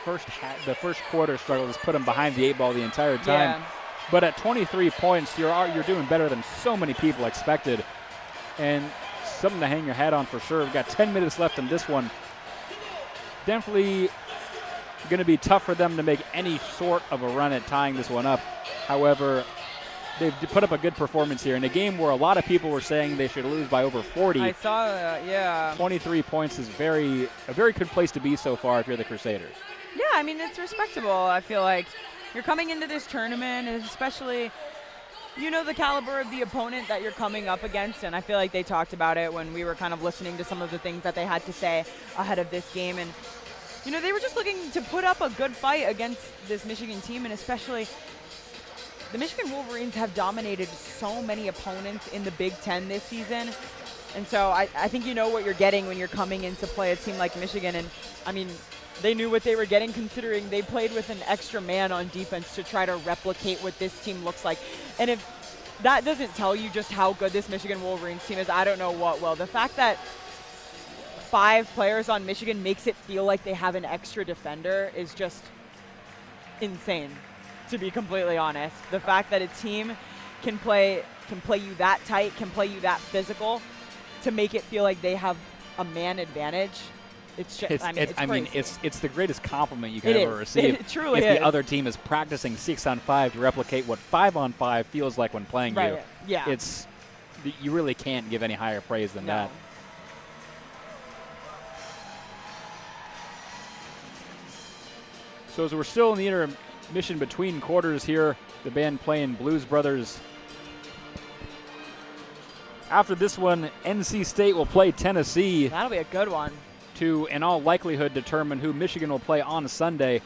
first quarter struggle has put them behind the 8 ball the entire time. Yeah. But at 23 points, you're doing better than so many people expected. And something to hang your hat on for sure. We've got 10 minutes left in this one. Definitely going to be tough for them to make any sort of a run at tying this one up. However, they've put up a good performance here in a game where a lot of people were saying they should lose by over 40. I saw that, yeah. 23 points is a very good place to be so far if you're the Crusaders. Yeah, I mean, it's respectable. I feel like you're coming into this tournament, and especially, you know, the caliber of the opponent that you're coming up against, and I feel like they talked about it when we were kind of listening to some of the things that they had to say ahead of this game. And, you know, they were just looking to put up a good fight against this Michigan team, and especially the Michigan Wolverines have dominated so many opponents in the Big Ten this season. And so I think you know what you're getting when you're coming in to play a team like Michigan. And, I mean, they knew what they were getting, considering they played with an extra man on defense to try to replicate what this team looks like. And if that doesn't tell you just how good this Michigan Wolverines team is, I don't know what will. The fact that 5 players on Michigan makes it feel like they have an extra defender is just insane, to be completely honest. The fact that a team can play you that tight, can play you that physical, to make it feel like they have a man advantage. It's just, it's the greatest compliment you can ever receive. It truly is. If the other team is practicing 6-on-5 to replicate what 5-on-5 feels like when playing you. Yeah. You really can't give any higher praise than that. So as we're still in the intermission between quarters here, the band playing Blues Brothers. After this one, NC State will play Tennessee. That'll be a good one. To, in all likelihood, determine who Michigan will play on Sunday.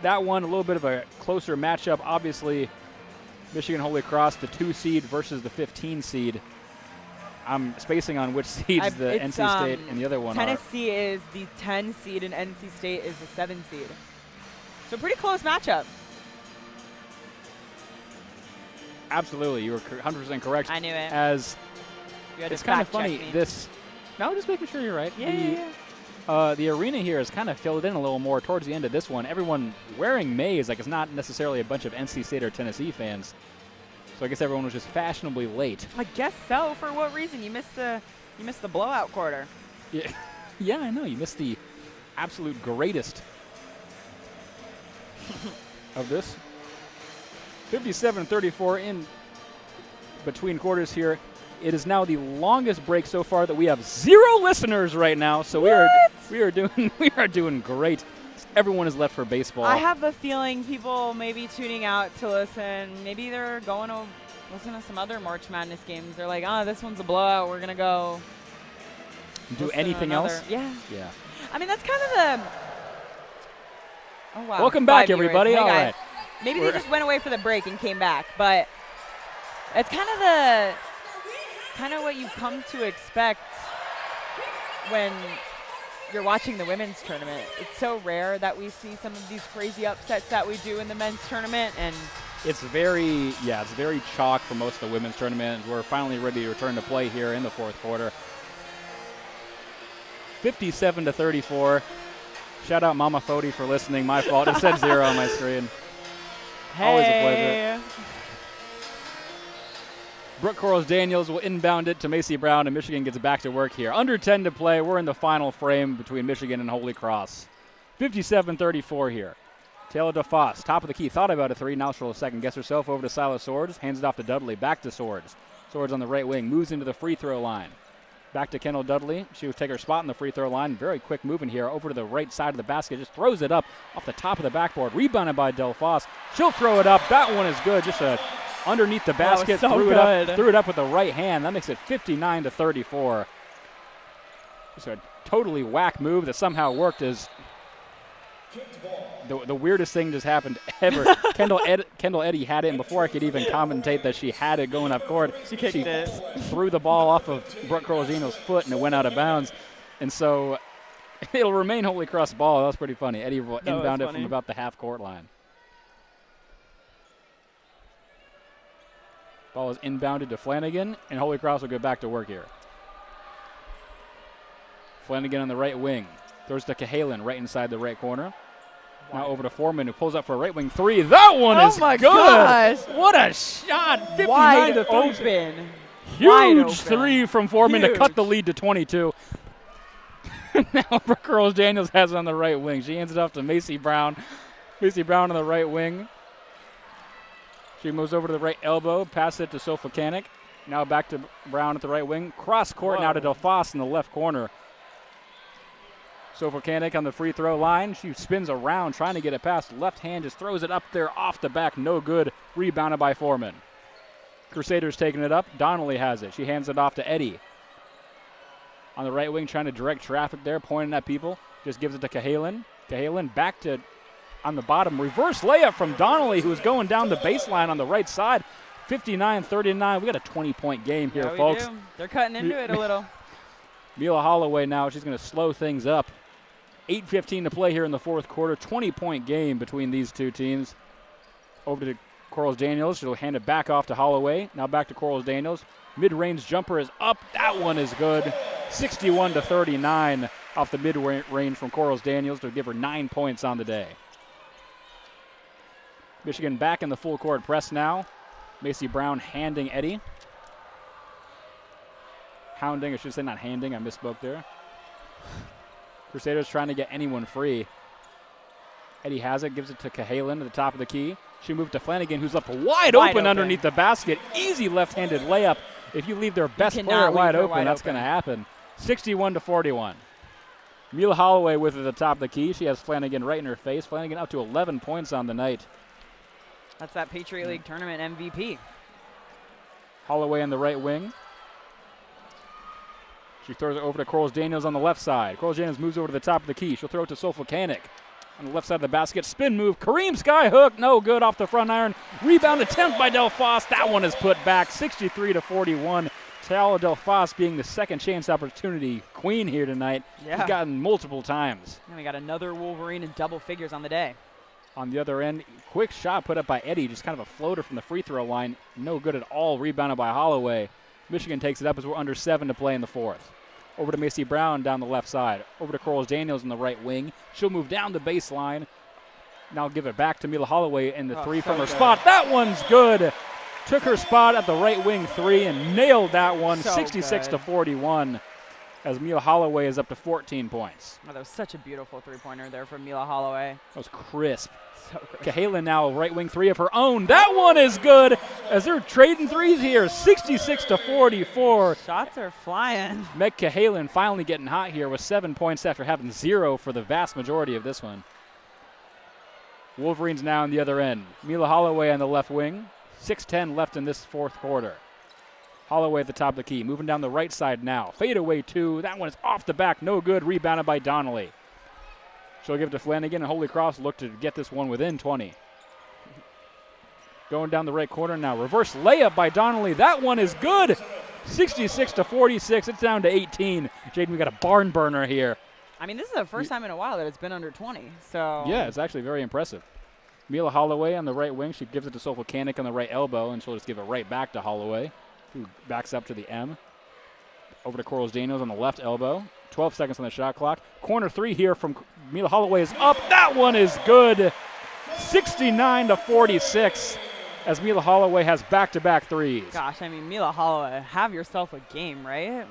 that one, a little bit of a closer matchup. Obviously, Michigan Holy Cross, the 2 seed versus the 15 seed. I'm spacing on which seeds the NC State and the other one Tennessee is the 10 seed and NC State is the 7 seed. So pretty close matchup. Absolutely, you were 100% correct. I knew it. As it's kind of funny, no, just making sure you're right. The arena here is kind of filled in a little more towards the end of this one. Everyone wearing maize, like it's not necessarily a bunch of NC State or Tennessee fans. So I guess everyone was just fashionably late. I guess so. For what reason? You missed the blowout quarter. Yeah, yeah, I know. You missed the absolute greatest of this. 57-34 in between quarters here. It is now the longest break so far that we have 0 listeners right now. So we are doing great. Everyone is left for baseball. I have the feeling people may be tuning out to listen. Maybe they're going to listen to some other March Madness games. They're like, oh, this one's a blowout. We're going to go do anything else? Yeah. Yeah. I mean, that's kind of the – oh, wow. Welcome back, everybody. Hey, all guys. right. Maybe they just went away for the break and came back. But it's kind of what you come to expect when – you're watching the women's tournament. It's so rare that we see some of these crazy upsets that we do in the men's tournament, and it's very chalk for most of the women's tournament. We're finally ready to return to play here in the fourth quarter. 57-34. Shout out Mama Fode for listening. My fault. It said 0 on my screen. Always a pleasure. Brooke Quarles-Daniels will inbound it to Macy Brown, and Michigan gets back to work here. Under 10 to play. We're in the final frame between Michigan and Holy Cross. 57-34 here. Taylor DeFoss, top of the key, thought about a 3. Now she'll second guess herself over to Silas Swords. Hands it off to Dudley. Back to Swords. Swords on the right wing. Moves into the free throw line. Back to Kendall Dudley. She will take her spot in the free throw line. Very quick moving here over to the right side of the basket. Just throws it up off the top of the backboard. Rebounded by DeFoss. She'll throw it up. That one is good. Just underneath the basket, threw it up with the right hand. That makes it 59-34. Just a totally whack move that somehow worked. As the weirdest thing just happened ever. Kendall Eddy had it, and before I could even commentate that she had it going up court, she threw the ball off of Brooke Quarles-Daniels' foot, and it went out of bounds. And so it'll remain Holy Cross ball. That was pretty funny. Eddy will inbound it from about the half-court line. Ball is inbounded to Flanagan, and Holy Cross will go back to work here. Flanagan on the right wing. Throws to Cahalan right inside the right corner. Now over to Foreman, who pulls up for a right wing 3. That one is good. Gosh. What a shot. 59 Wide to 30. open. Huge 3 from Foreman to cut the lead to 22. Now Brooke Quarles-Daniels has it on the right wing. She hands it off to Macy Brown. Macy Brown on the right wing. She moves over to the right elbow, passes it to Sofakanik. Now back to Brown at the right wing. Cross court now to DeFoss in the left corner. Sofakanik on the free throw line. She spins around trying to get it past. Left hand just throws it up there off the back. No good. Rebounded by Foreman. Crusaders taking it up. Donnelly has it. She hands it off to Eddy. On the right wing trying to direct traffic there, pointing at people. Just gives it to Cahalan. Cahalan back to on the bottom. Reverse layup from Donnelly, who's going down the baseline on the right side. 59-39. We got a 20-point game here, folks. Do. They're cutting into it a little. Mila Holloway now. She's going to slow things up. 8:15 to play here in the fourth quarter. 20-point game between these two teams. Over to Quarles-Daniels. She'll hand it back off to Holloway. Now back to Quarles-Daniels. Mid-range jumper is up. That one is good. 61-39 off the mid-range from Quarles-Daniels to give her 9 points on the day. Michigan back in the full court press now. Macy Brown handing Eddy. Hounding, I should say not handing. I misspoke there. Crusaders trying to get anyone free. Eddy has it, gives it to Cahalan at the top of the key. She moved to Flanagan, who's left wide open underneath the basket. Easy left-handed layup. If you leave their best player wide open, that's going to happen. 61-41. Mila Holloway with it at the top of the key. She has Flanagan right in her face. Flanagan up to 11 points on the night. That's that Patriot League tournament MVP. Holloway on the right wing. She throws it over to Quarles-Daniels on the left side. Quarles-Daniels moves over to the top of the key. She'll throw it to Sofakanik. On the left side of the basket, spin move, Kareem skyhook, no good off the front iron. Rebound attempt by Delphos. That one is put back, 63-41. Tala Delphos being the second chance opportunity queen here tonight. Yeah. He's gotten multiple times. And we got another Wolverine in double figures on the day. On the other end, quick shot put up by Eddie, just kind of a floater from the free throw line. No good at all, rebounded by Holloway. Michigan takes it up as we're under 7 to play in the fourth. Over to Macy Brown down the left side. Over to Corals Daniels in the right wing. She'll move down the baseline. Now give it back to Mila Holloway in the three from her spot. That one's good. Took her spot at the right wing three and nailed that one, 66-41. As Mila Holloway is up to 14 points. Oh, that was such a beautiful three-pointer there from Mila Holloway. That was crisp. So good. Cahalan now right wing three of her own. That one is good as they're trading threes here, 66-44. Shots are flying. Meg Cahalan finally getting hot here with 7 points after having 0 for the vast majority of this one. Wolverines now on the other end. Mila Holloway on the left wing. 6:10 left in this fourth quarter. Holloway at the top of the key, moving down the right side now. Fadeaway two, that one is off the back, no good, rebounded by Donnelly. She'll give it to Flanagan, and Holy Cross look to get this one within 20. Going down the right corner now, reverse layup by Donnelly, that one is good! 66-46, it's down to 18. Jaden, we got a barn burner here. I mean, this is the first time in a while that it's been under 20, so. Yeah, it's actually very impressive. Mila Holloway on the right wing, she gives it to Sofocanic on the right elbow, and she'll just give it right back to Holloway, who backs up to the M. Over to Corals Daniels on the left elbow. 12 seconds on the shot clock. Corner three here from Mila Holloway is up. That one is good. 69-46 as Mila Holloway has back-to-back threes. Gosh, I mean, Mila Holloway, have yourself a game, right?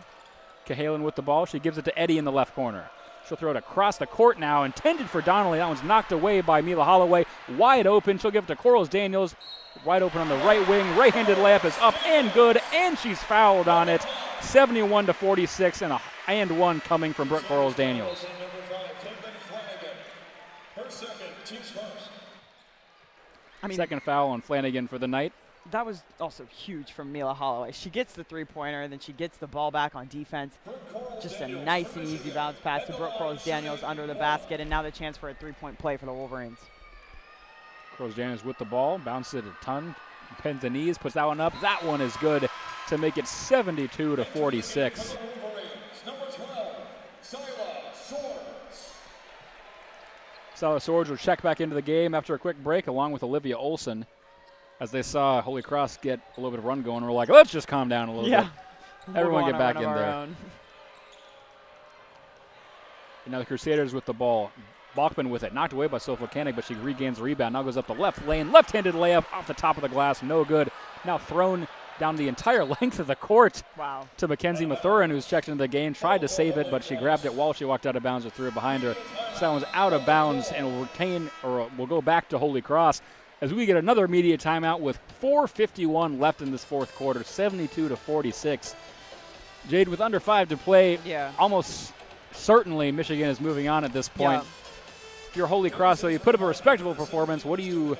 Cahalan with the ball. She gives it to Eddie in the left corner. She'll throw it across the court now, intended for Donnelly. That one's knocked away by Mila Holloway. Wide open. She'll give it to Corals Daniels. Wide open on the right wing. Right-handed layup is up and good, and she's fouled on it. 71-46, and one coming from Brooke Corals Daniels. I mean, second foul on Flanagan for the night. That was also huge from Mila Holloway. She gets the three-pointer, and then she gets the ball back on defense. Just a nice and easy bounce pass to Brooke Corals Daniels under the basket, and now the chance for a three-point play for the Wolverines. Corals Daniels with the ball, bounces it a ton, bends the knees, puts that one up. That one is good to make it 72-46. Silas Swords will check back into the game after a quick break, along with Olivia Olson. As they saw Holy Cross get a little bit of run going, we're like, let's just calm down a little bit. Everyone get back in there. And now the Crusaders with the ball. Bachman with it, knocked away by Sofocanic, but she regains the rebound. Now goes up the left lane, left-handed layup off the top of the glass, no good. Now thrown down the entire length of the court to Mackenzie Mathurin, who's checked into the game, tried to save it, but she grabbed it while she walked out of bounds and threw it behind her. So that one's out of bounds and will go back to Holy Cross as we get another immediate timeout with 4:51 left in this fourth quarter, 72-46. Jade, with under 5 to play, almost certainly Michigan is moving on at this point. If you're Holy Cross, so you put up a respectable performance, what do you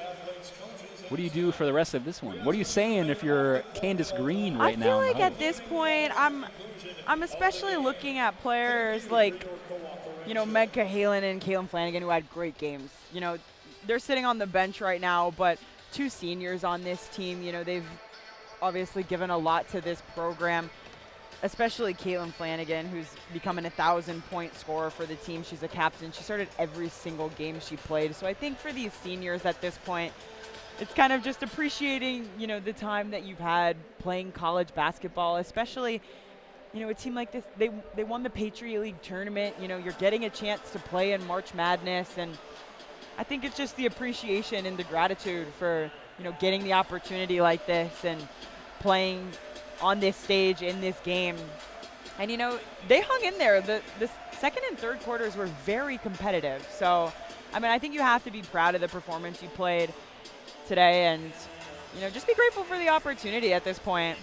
do for the rest of this one? What are you saying if you're Candace Green right now? I feel like at this point, I'm especially looking at players like, Meg Cahalan and Caitlin Flanagan, who had great games. They're sitting on the bench right now, but two seniors on this team, they've obviously given a lot to this program, especially Caitlin Flanagan, who's becoming a 1,000-point scorer for the team. She's a captain. She started every single game she played. So I think for these seniors at this point, it's kind of just appreciating, the time that you've had playing college basketball, especially, a team like this. They won the Patriot League tournament. You're getting a chance to play in March Madness, and I think it's just the appreciation and the gratitude for, getting the opportunity like this and playing on this stage in this game. And, they hung in there. The second and third quarters were very competitive. So, I think you have to be proud of the performance you played today and, just be grateful for the opportunity at this point.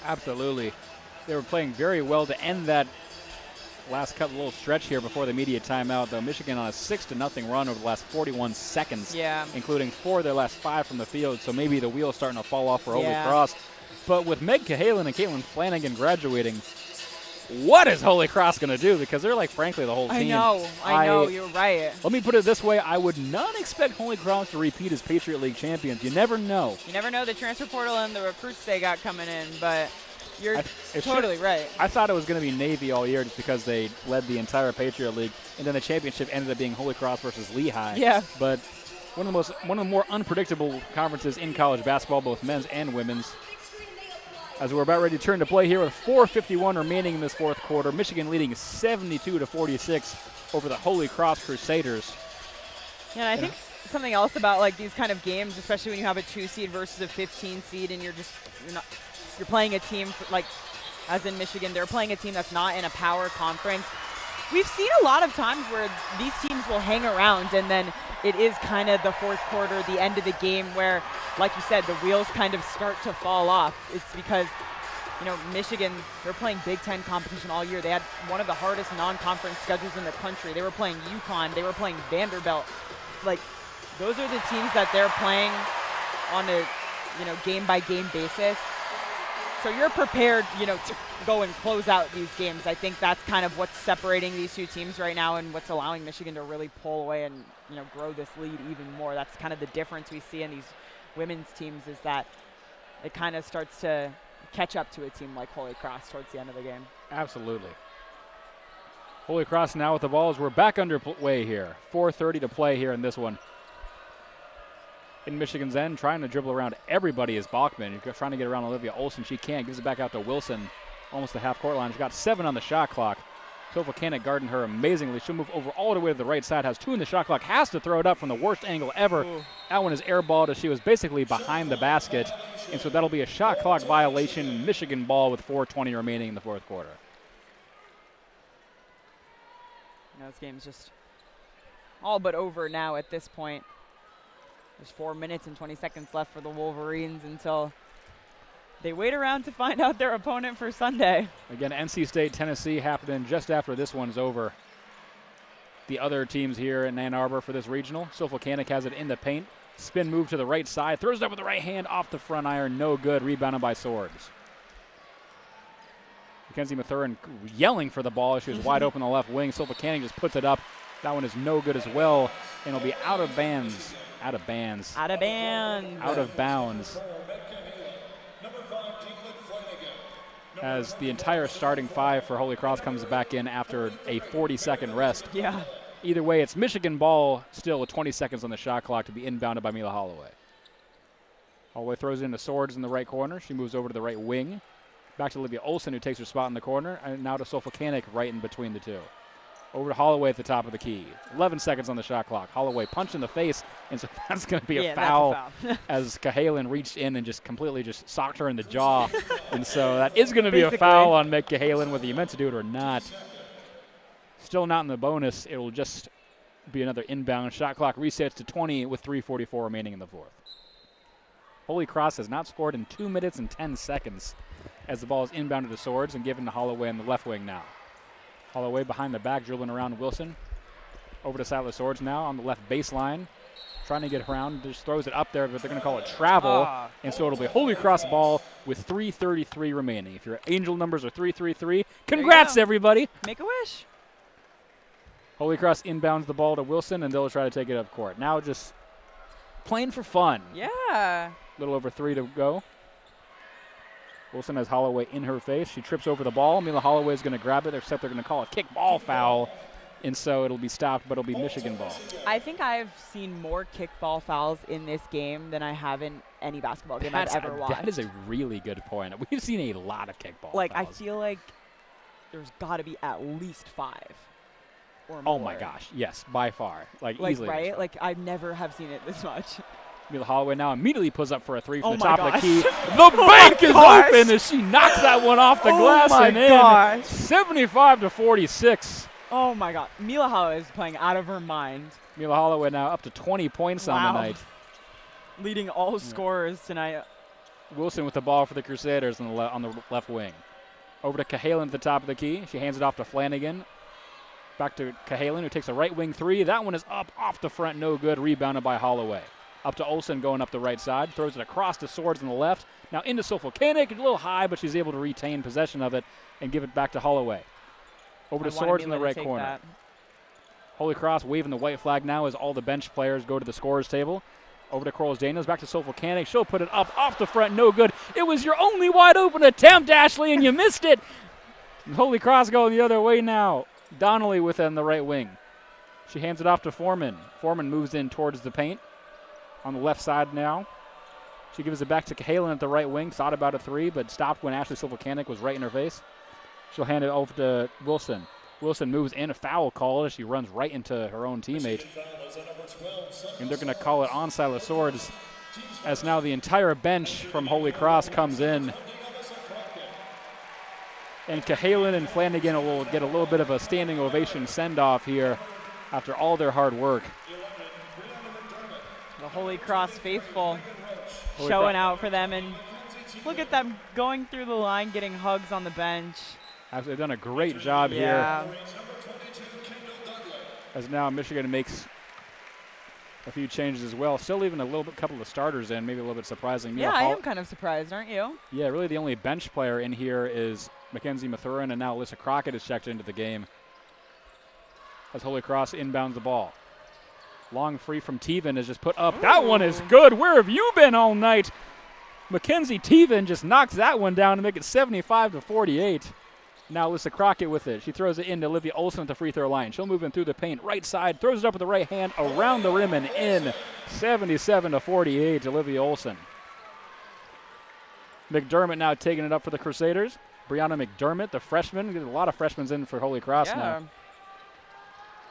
Absolutely. They were playing very well to end that last little stretch here before the immediate timeout, though. Michigan on a 6-0 run over the last 41 seconds, including 4 of their last 5 from the field, so maybe the wheel's starting to fall off for Holy Cross. But with Meg Cahalan and Caitlin Flanagan graduating, what is Holy Cross going to do? Because they're like, frankly, the whole team. I know, you're right. Let me put it this way. I would not expect Holy Cross to repeat as Patriot League champions. You never know. You never know the transfer portal and the recruits they got coming in, but you're totally right. I thought it was going to be Navy all year just because they led the entire Patriot League, and then the championship ended up being Holy Cross versus Lehigh. Yeah. But one of the more unpredictable conferences in college basketball, both men's and women's. As we're about ready to turn to play here with 4:51 remaining in this fourth quarter, Michigan leading 72-46 over the Holy Cross Crusaders. Yeah, and I think something else about like these kind of games, especially when you have a 2 seed versus a 15 seed, and you're playing a team like, as in Michigan, they're playing a team that's not in a power conference. We've seen a lot of times where these teams will hang around, and then it is kind of the fourth quarter, the end of the game, where, like you said, the wheels kind of start to fall off. It's because, Michigan, they're playing Big Ten competition all year. They had one of the hardest non-conference schedules in the country. They were playing UConn. They were playing Vanderbilt. Like, those are the teams that they're playing on a, game-by-game basis. So you're prepared, to go and close out these games. I think that's kind of what's separating these two teams right now and what's allowing Michigan to really pull away and, grow this lead even more. That's kind of the difference we see in these women's teams, is that it kind of starts to catch up to a team like Holy Cross towards the end of the game. Absolutely. Holy Cross now with the ball as we're back underway here. 4:30 to play here in this one. In Michigan's end, trying to dribble around everybody is Bachman. You're trying to get around Olivia Olson. She can't. Gives it back out to Wilson, almost the half-court line. She's got 7 on the shot clock. Sofa Kanek guarding her amazingly. She'll move over all the way to the right side. Has 2 in the shot clock. Has to throw it up from the worst angle ever. Ooh. That one is airballed as she was basically behind the basket. And so that'll be a shot clock violation. Michigan ball with 4:20 remaining in the fourth quarter. This game's just all but over now at this point. There's 4 minutes and 20 seconds left for the Wolverines until they wait around to find out their opponent for Sunday. Again, NC State, Tennessee happening just after this one's over. The other teams here in Ann Arbor for this regional. Sofa Kanek has it in the paint. Spin move to the right side. Throws it up with the right hand off the front iron. No good. Rebounded by Swords. Mackenzie Mathurin yelling for the ball. She was wide open on the left wing. Sofa Kanek just puts it up. That one is no good as well. And it'll be out of bounds. Out of bounds. As the entire starting 5 for Holy Cross comes back in after a 40-second rest. Yeah. Either way, it's Michigan ball still with 20 seconds on the shot clock to be inbounded by Mila Holloway. Holloway throws it into Swords in the right corner. She moves over to the right wing. Back to Olivia Olson, who takes her spot in the corner. And now to Sofa Kanek right in between the two. Over to Holloway at the top of the key. 11 seconds on the shot clock. Holloway punched in the face, and so that's going to be a foul, as Cahalan reached in and just completely just socked her in the jaw. And so that is going to be a foul on Meg Cahalan, whether you meant to do it or not. Still not in the bonus. It will just be another inbound. Shot clock resets to 20 with 3:44 remaining in the fourth. Holy Cross has not scored in 2 minutes and 10 seconds as the ball is inbounded to Swords and given to Holloway on the left wing now. Holloway behind the back, dribbling around Wilson. Over to Silas Swords now on the left baseline. Trying to get around, just throws it up there, but they're going to call it travel. And so it'll be Holy Cross ball with 3:33 remaining. If your Angel numbers are 3:33, congrats, everybody. Make a wish. Holy Cross inbounds the ball to Wilson, and they'll try to take it up court. Now just playing for fun. Yeah. A little over 3 to go. Wilson has Holloway in her face. She trips over the ball. Mila Holloway is going to grab it, except they're going to call a kick ball foul. And so it'll be stopped, but it'll be Michigan ball. I think I've seen more kickball fouls in this game than I have in any basketball game I've ever watched. That is a really good point. We've seen a lot of kickball fouls. I feel like there's got to be at least 5 or more. Oh, my gosh. Yes, by far. Easily. Right? I never have seen it this much. Mila Holloway now immediately pulls up for a 3 from the top of the key. The bank is open as she knocks that one off the glass and in. 75-46. Oh, my God. Mila Holloway is playing out of her mind. Mila Holloway now up to 20 points on the night. Leading all scorers tonight. Wilson with the ball for the Crusaders on the left wing. Over to Cahalan at the top of the key. She hands it off to Flanagan. Back to Cahalan, who takes a right wing 3. That one is up off the front, no good. Rebounded by Holloway. Up to Olsen going up the right side. Throws it across to Swords on the left. Now into Volcanic. A little high, but she's able to retain possession of it and give it back to Holloway. Over to Swords in the right corner. That. Holy Cross waving the white flag now as all the bench players go to the scorer's table. Over to Corals Daniels, back to Volcanic. She'll put it up off the front, no good. It was your only wide open attempt, Ashley, and you missed it. Holy Cross going the other way now. Donnelly within the right wing. She hands it off to Foreman. Foreman moves in towards the paint on the left side now. She gives it back to Cahalan at the right wing. Thought about a three, but stopped when Ashley Volcanic was right in her face. She'll hand it over to Wilson. Wilson moves in, a foul call as she runs right into her own teammate. And they're going to call it on Silas Swords as now the entire bench from Holy Cross comes in. And Cahalan and Flanagan will get a little bit of a standing ovation send-off here after all their hard work. The Holy Cross faithful showing out for them, and look at them going through the line, getting hugs on the bench. They've done a great job here. As now Michigan makes a few changes as well. Still leaving a couple of starters in, maybe a little bit surprising. Yeah, I am kind of surprised, aren't you? Yeah, really the only bench player in here is Mackenzie Mathurin, and now Alyssa Crockett is checked into the game as Holy Cross inbounds the ball. Long free from Teven is just put up. Ooh. That one is good. Where have you been all night? Mackenzie Teven just knocks that one down to make it 75-48. Now Alyssa Crockett with it. She throws it in to Olivia Olsen at the free throw line. She'll move in through the paint. Right side, throws it up with the right hand, around the rim and in. 77-48, Olivia Olsen. McDermott now taking it up for the Crusaders. Brianna McDermott, the freshman. Get a lot of freshmen in for Holy Cross now.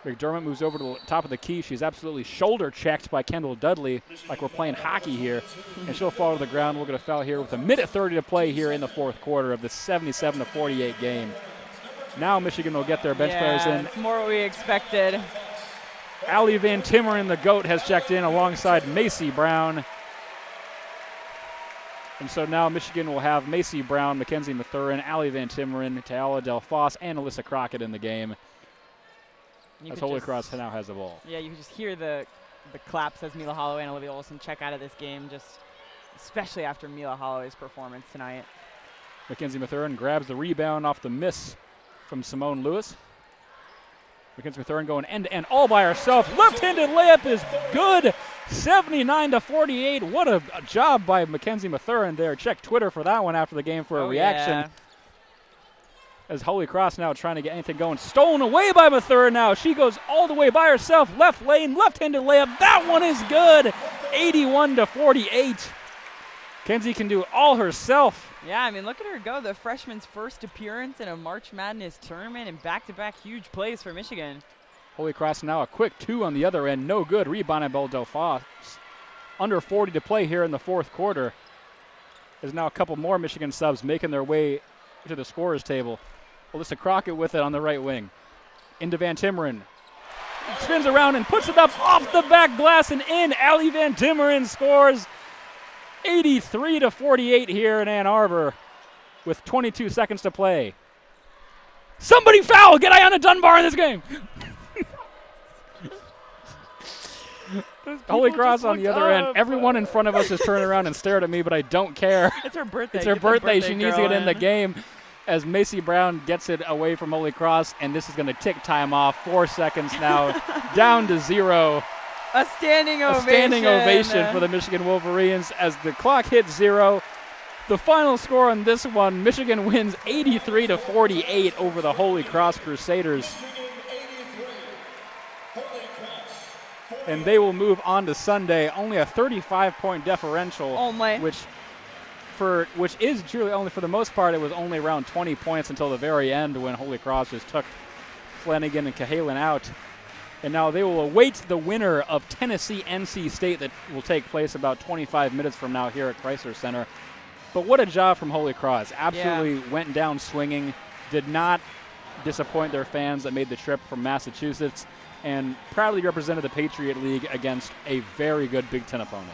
McDermott moves over to the top of the key. She's absolutely shoulder checked by Kendall Dudley like we're playing hockey here. And she'll fall to the ground. We'll get a foul here with a minute 30 to play here in the fourth quarter of the 77-48 game. Now Michigan will get their bench players in. It's more what we expected. Allie Van Timmeren, the GOAT, has checked in alongside Macy Brown. And so now Michigan will have Macy Brown, Mackenzie Mathurin, Allie Van Timmeren, Tayala Del Foss, and Alyssa Crockett in the game. As Holy Cross now has the ball. Yeah, you can just hear the claps as Mila Holloway and Olivia Olsen check out of this game, just especially after Mila Holloway's performance tonight. Mackenzie Mathurin grabs the rebound off the miss from Simone Lewis. Mackenzie Mathurin going end-to-end all by herself. Left-handed layup is good. 79-48. What a job by Mackenzie Mathurin there. Check Twitter for that one after the game for a reaction. Yeah. As Holy Cross now trying to get anything going. Stolen away by Mathurin now. She goes all the way by herself. Left lane, left-handed layup. That one is good. 81-48. Kenzie can do all herself. Yeah, I mean, look at her go. The freshman's first appearance in a March Madness tournament and back-to-back huge plays for Michigan. Holy Cross now a quick two on the other end. No good. Rebound by Del Foss. Under 40 to play here in the fourth quarter. There's now a couple more Michigan subs making their way to the scorer's table. Alyssa Crockett with it on the right wing. Into Van Timmeren. Spins around and puts it up off the back glass and in. Allie Van Timmeren scores 83-48 here in Ann Arbor with 22 seconds to play. Somebody foul! Get Ayanna Dunbar in this game! Holy Cross on the other end. Everyone in front of us is turning around and staring at me, but I don't care. It's her birthday. It's her birthday. She needs to get in the game as Macy Brown gets it away from Holy Cross, and this is going to tick time off. 4 seconds now, down to 0. A standing ovation. A standing ovation for the Michigan Wolverines as the clock hits 0. The final score on this one, Michigan wins 83-48 over the Holy Cross Crusaders. And they will move on to Sunday. Only a 35-point differential. Only. Which is truly only, for the most part, it was only around 20 points until the very end when Holy Cross just took Flanagan and Cahalan out. And now they will await the winner of Tennessee-NC State that will take place about 25 minutes from now here at Crisler Center. But what a job from Holy Cross. Absolutely went down swinging, did not disappoint their fans that made the trip from Massachusetts, and proudly represented the Patriot League against a very good Big Ten opponent.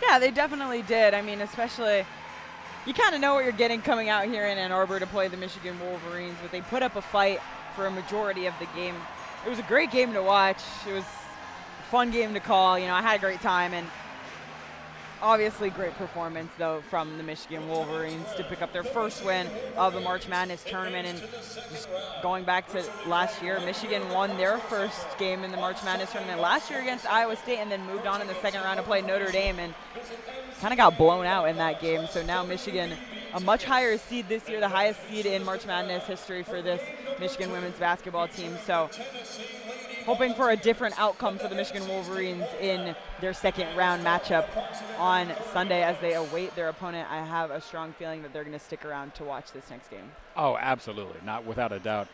Yeah, they definitely did. I mean, especially, you kind of know what you're getting coming out here in Ann Arbor to play the Michigan Wolverines, but they put up a fight for a majority of the game. It was a great game to watch. It was a fun game to call. You know, I had a great time, and Obviously, great performance, though, from the Michigan Wolverines to pick up their first win of the March Madness tournament. And just going back to last year, Michigan won their first game in the March Madness tournament last year against Iowa State and then moved on in the second round to play Notre Dame and kind of got blown out in that game. So now Michigan, a much higher seed this year, the highest seed in March Madness history for this Michigan women's basketball team. So hoping for a different outcome for the Michigan Wolverines in their second round matchup on Sunday as they await their opponent. I have a strong feeling that they're going to stick around to watch this next game. Oh, absolutely. Not without a doubt.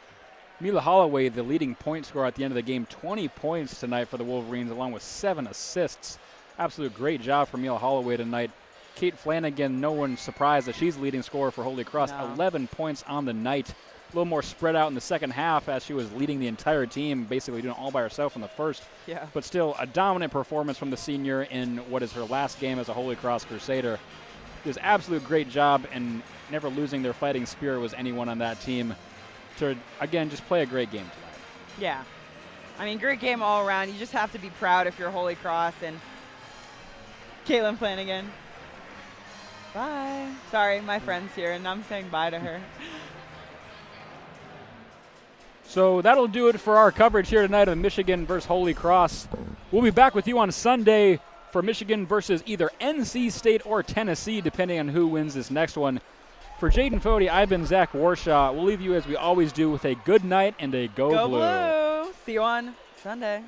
Mila Holloway, the leading point scorer at the end of the game, 20 points tonight for the Wolverines, along with 7 assists. Absolute great job for Mila Holloway tonight. Kate Flanagan, no one surprised that she's leading scorer for Holy Cross, No. 11 points on the night. A little more spread out in the second half as she was leading the entire team, basically doing it all by herself in the first. Yeah. But still a dominant performance from the senior in what is her last game as a Holy Cross Crusader. Just absolute great job, and never losing their fighting spirit was anyone on that team to, again, just play a great game tonight. Yeah. I mean, great game all around. You just have to be proud if you're Holy Cross. And Caitlin Flanagan. Bye. Sorry, my friend's here, and I'm saying bye to her. So that'll do it for our coverage here tonight of Michigan versus Holy Cross. We'll be back with you on Sunday for Michigan versus either NC State or Tennessee, depending on who wins this next one. For Jaden Fode, I've been Zach Warshaw. We'll leave you as we always do with a good night and a Go Blue. Go Blue. See you on Sunday.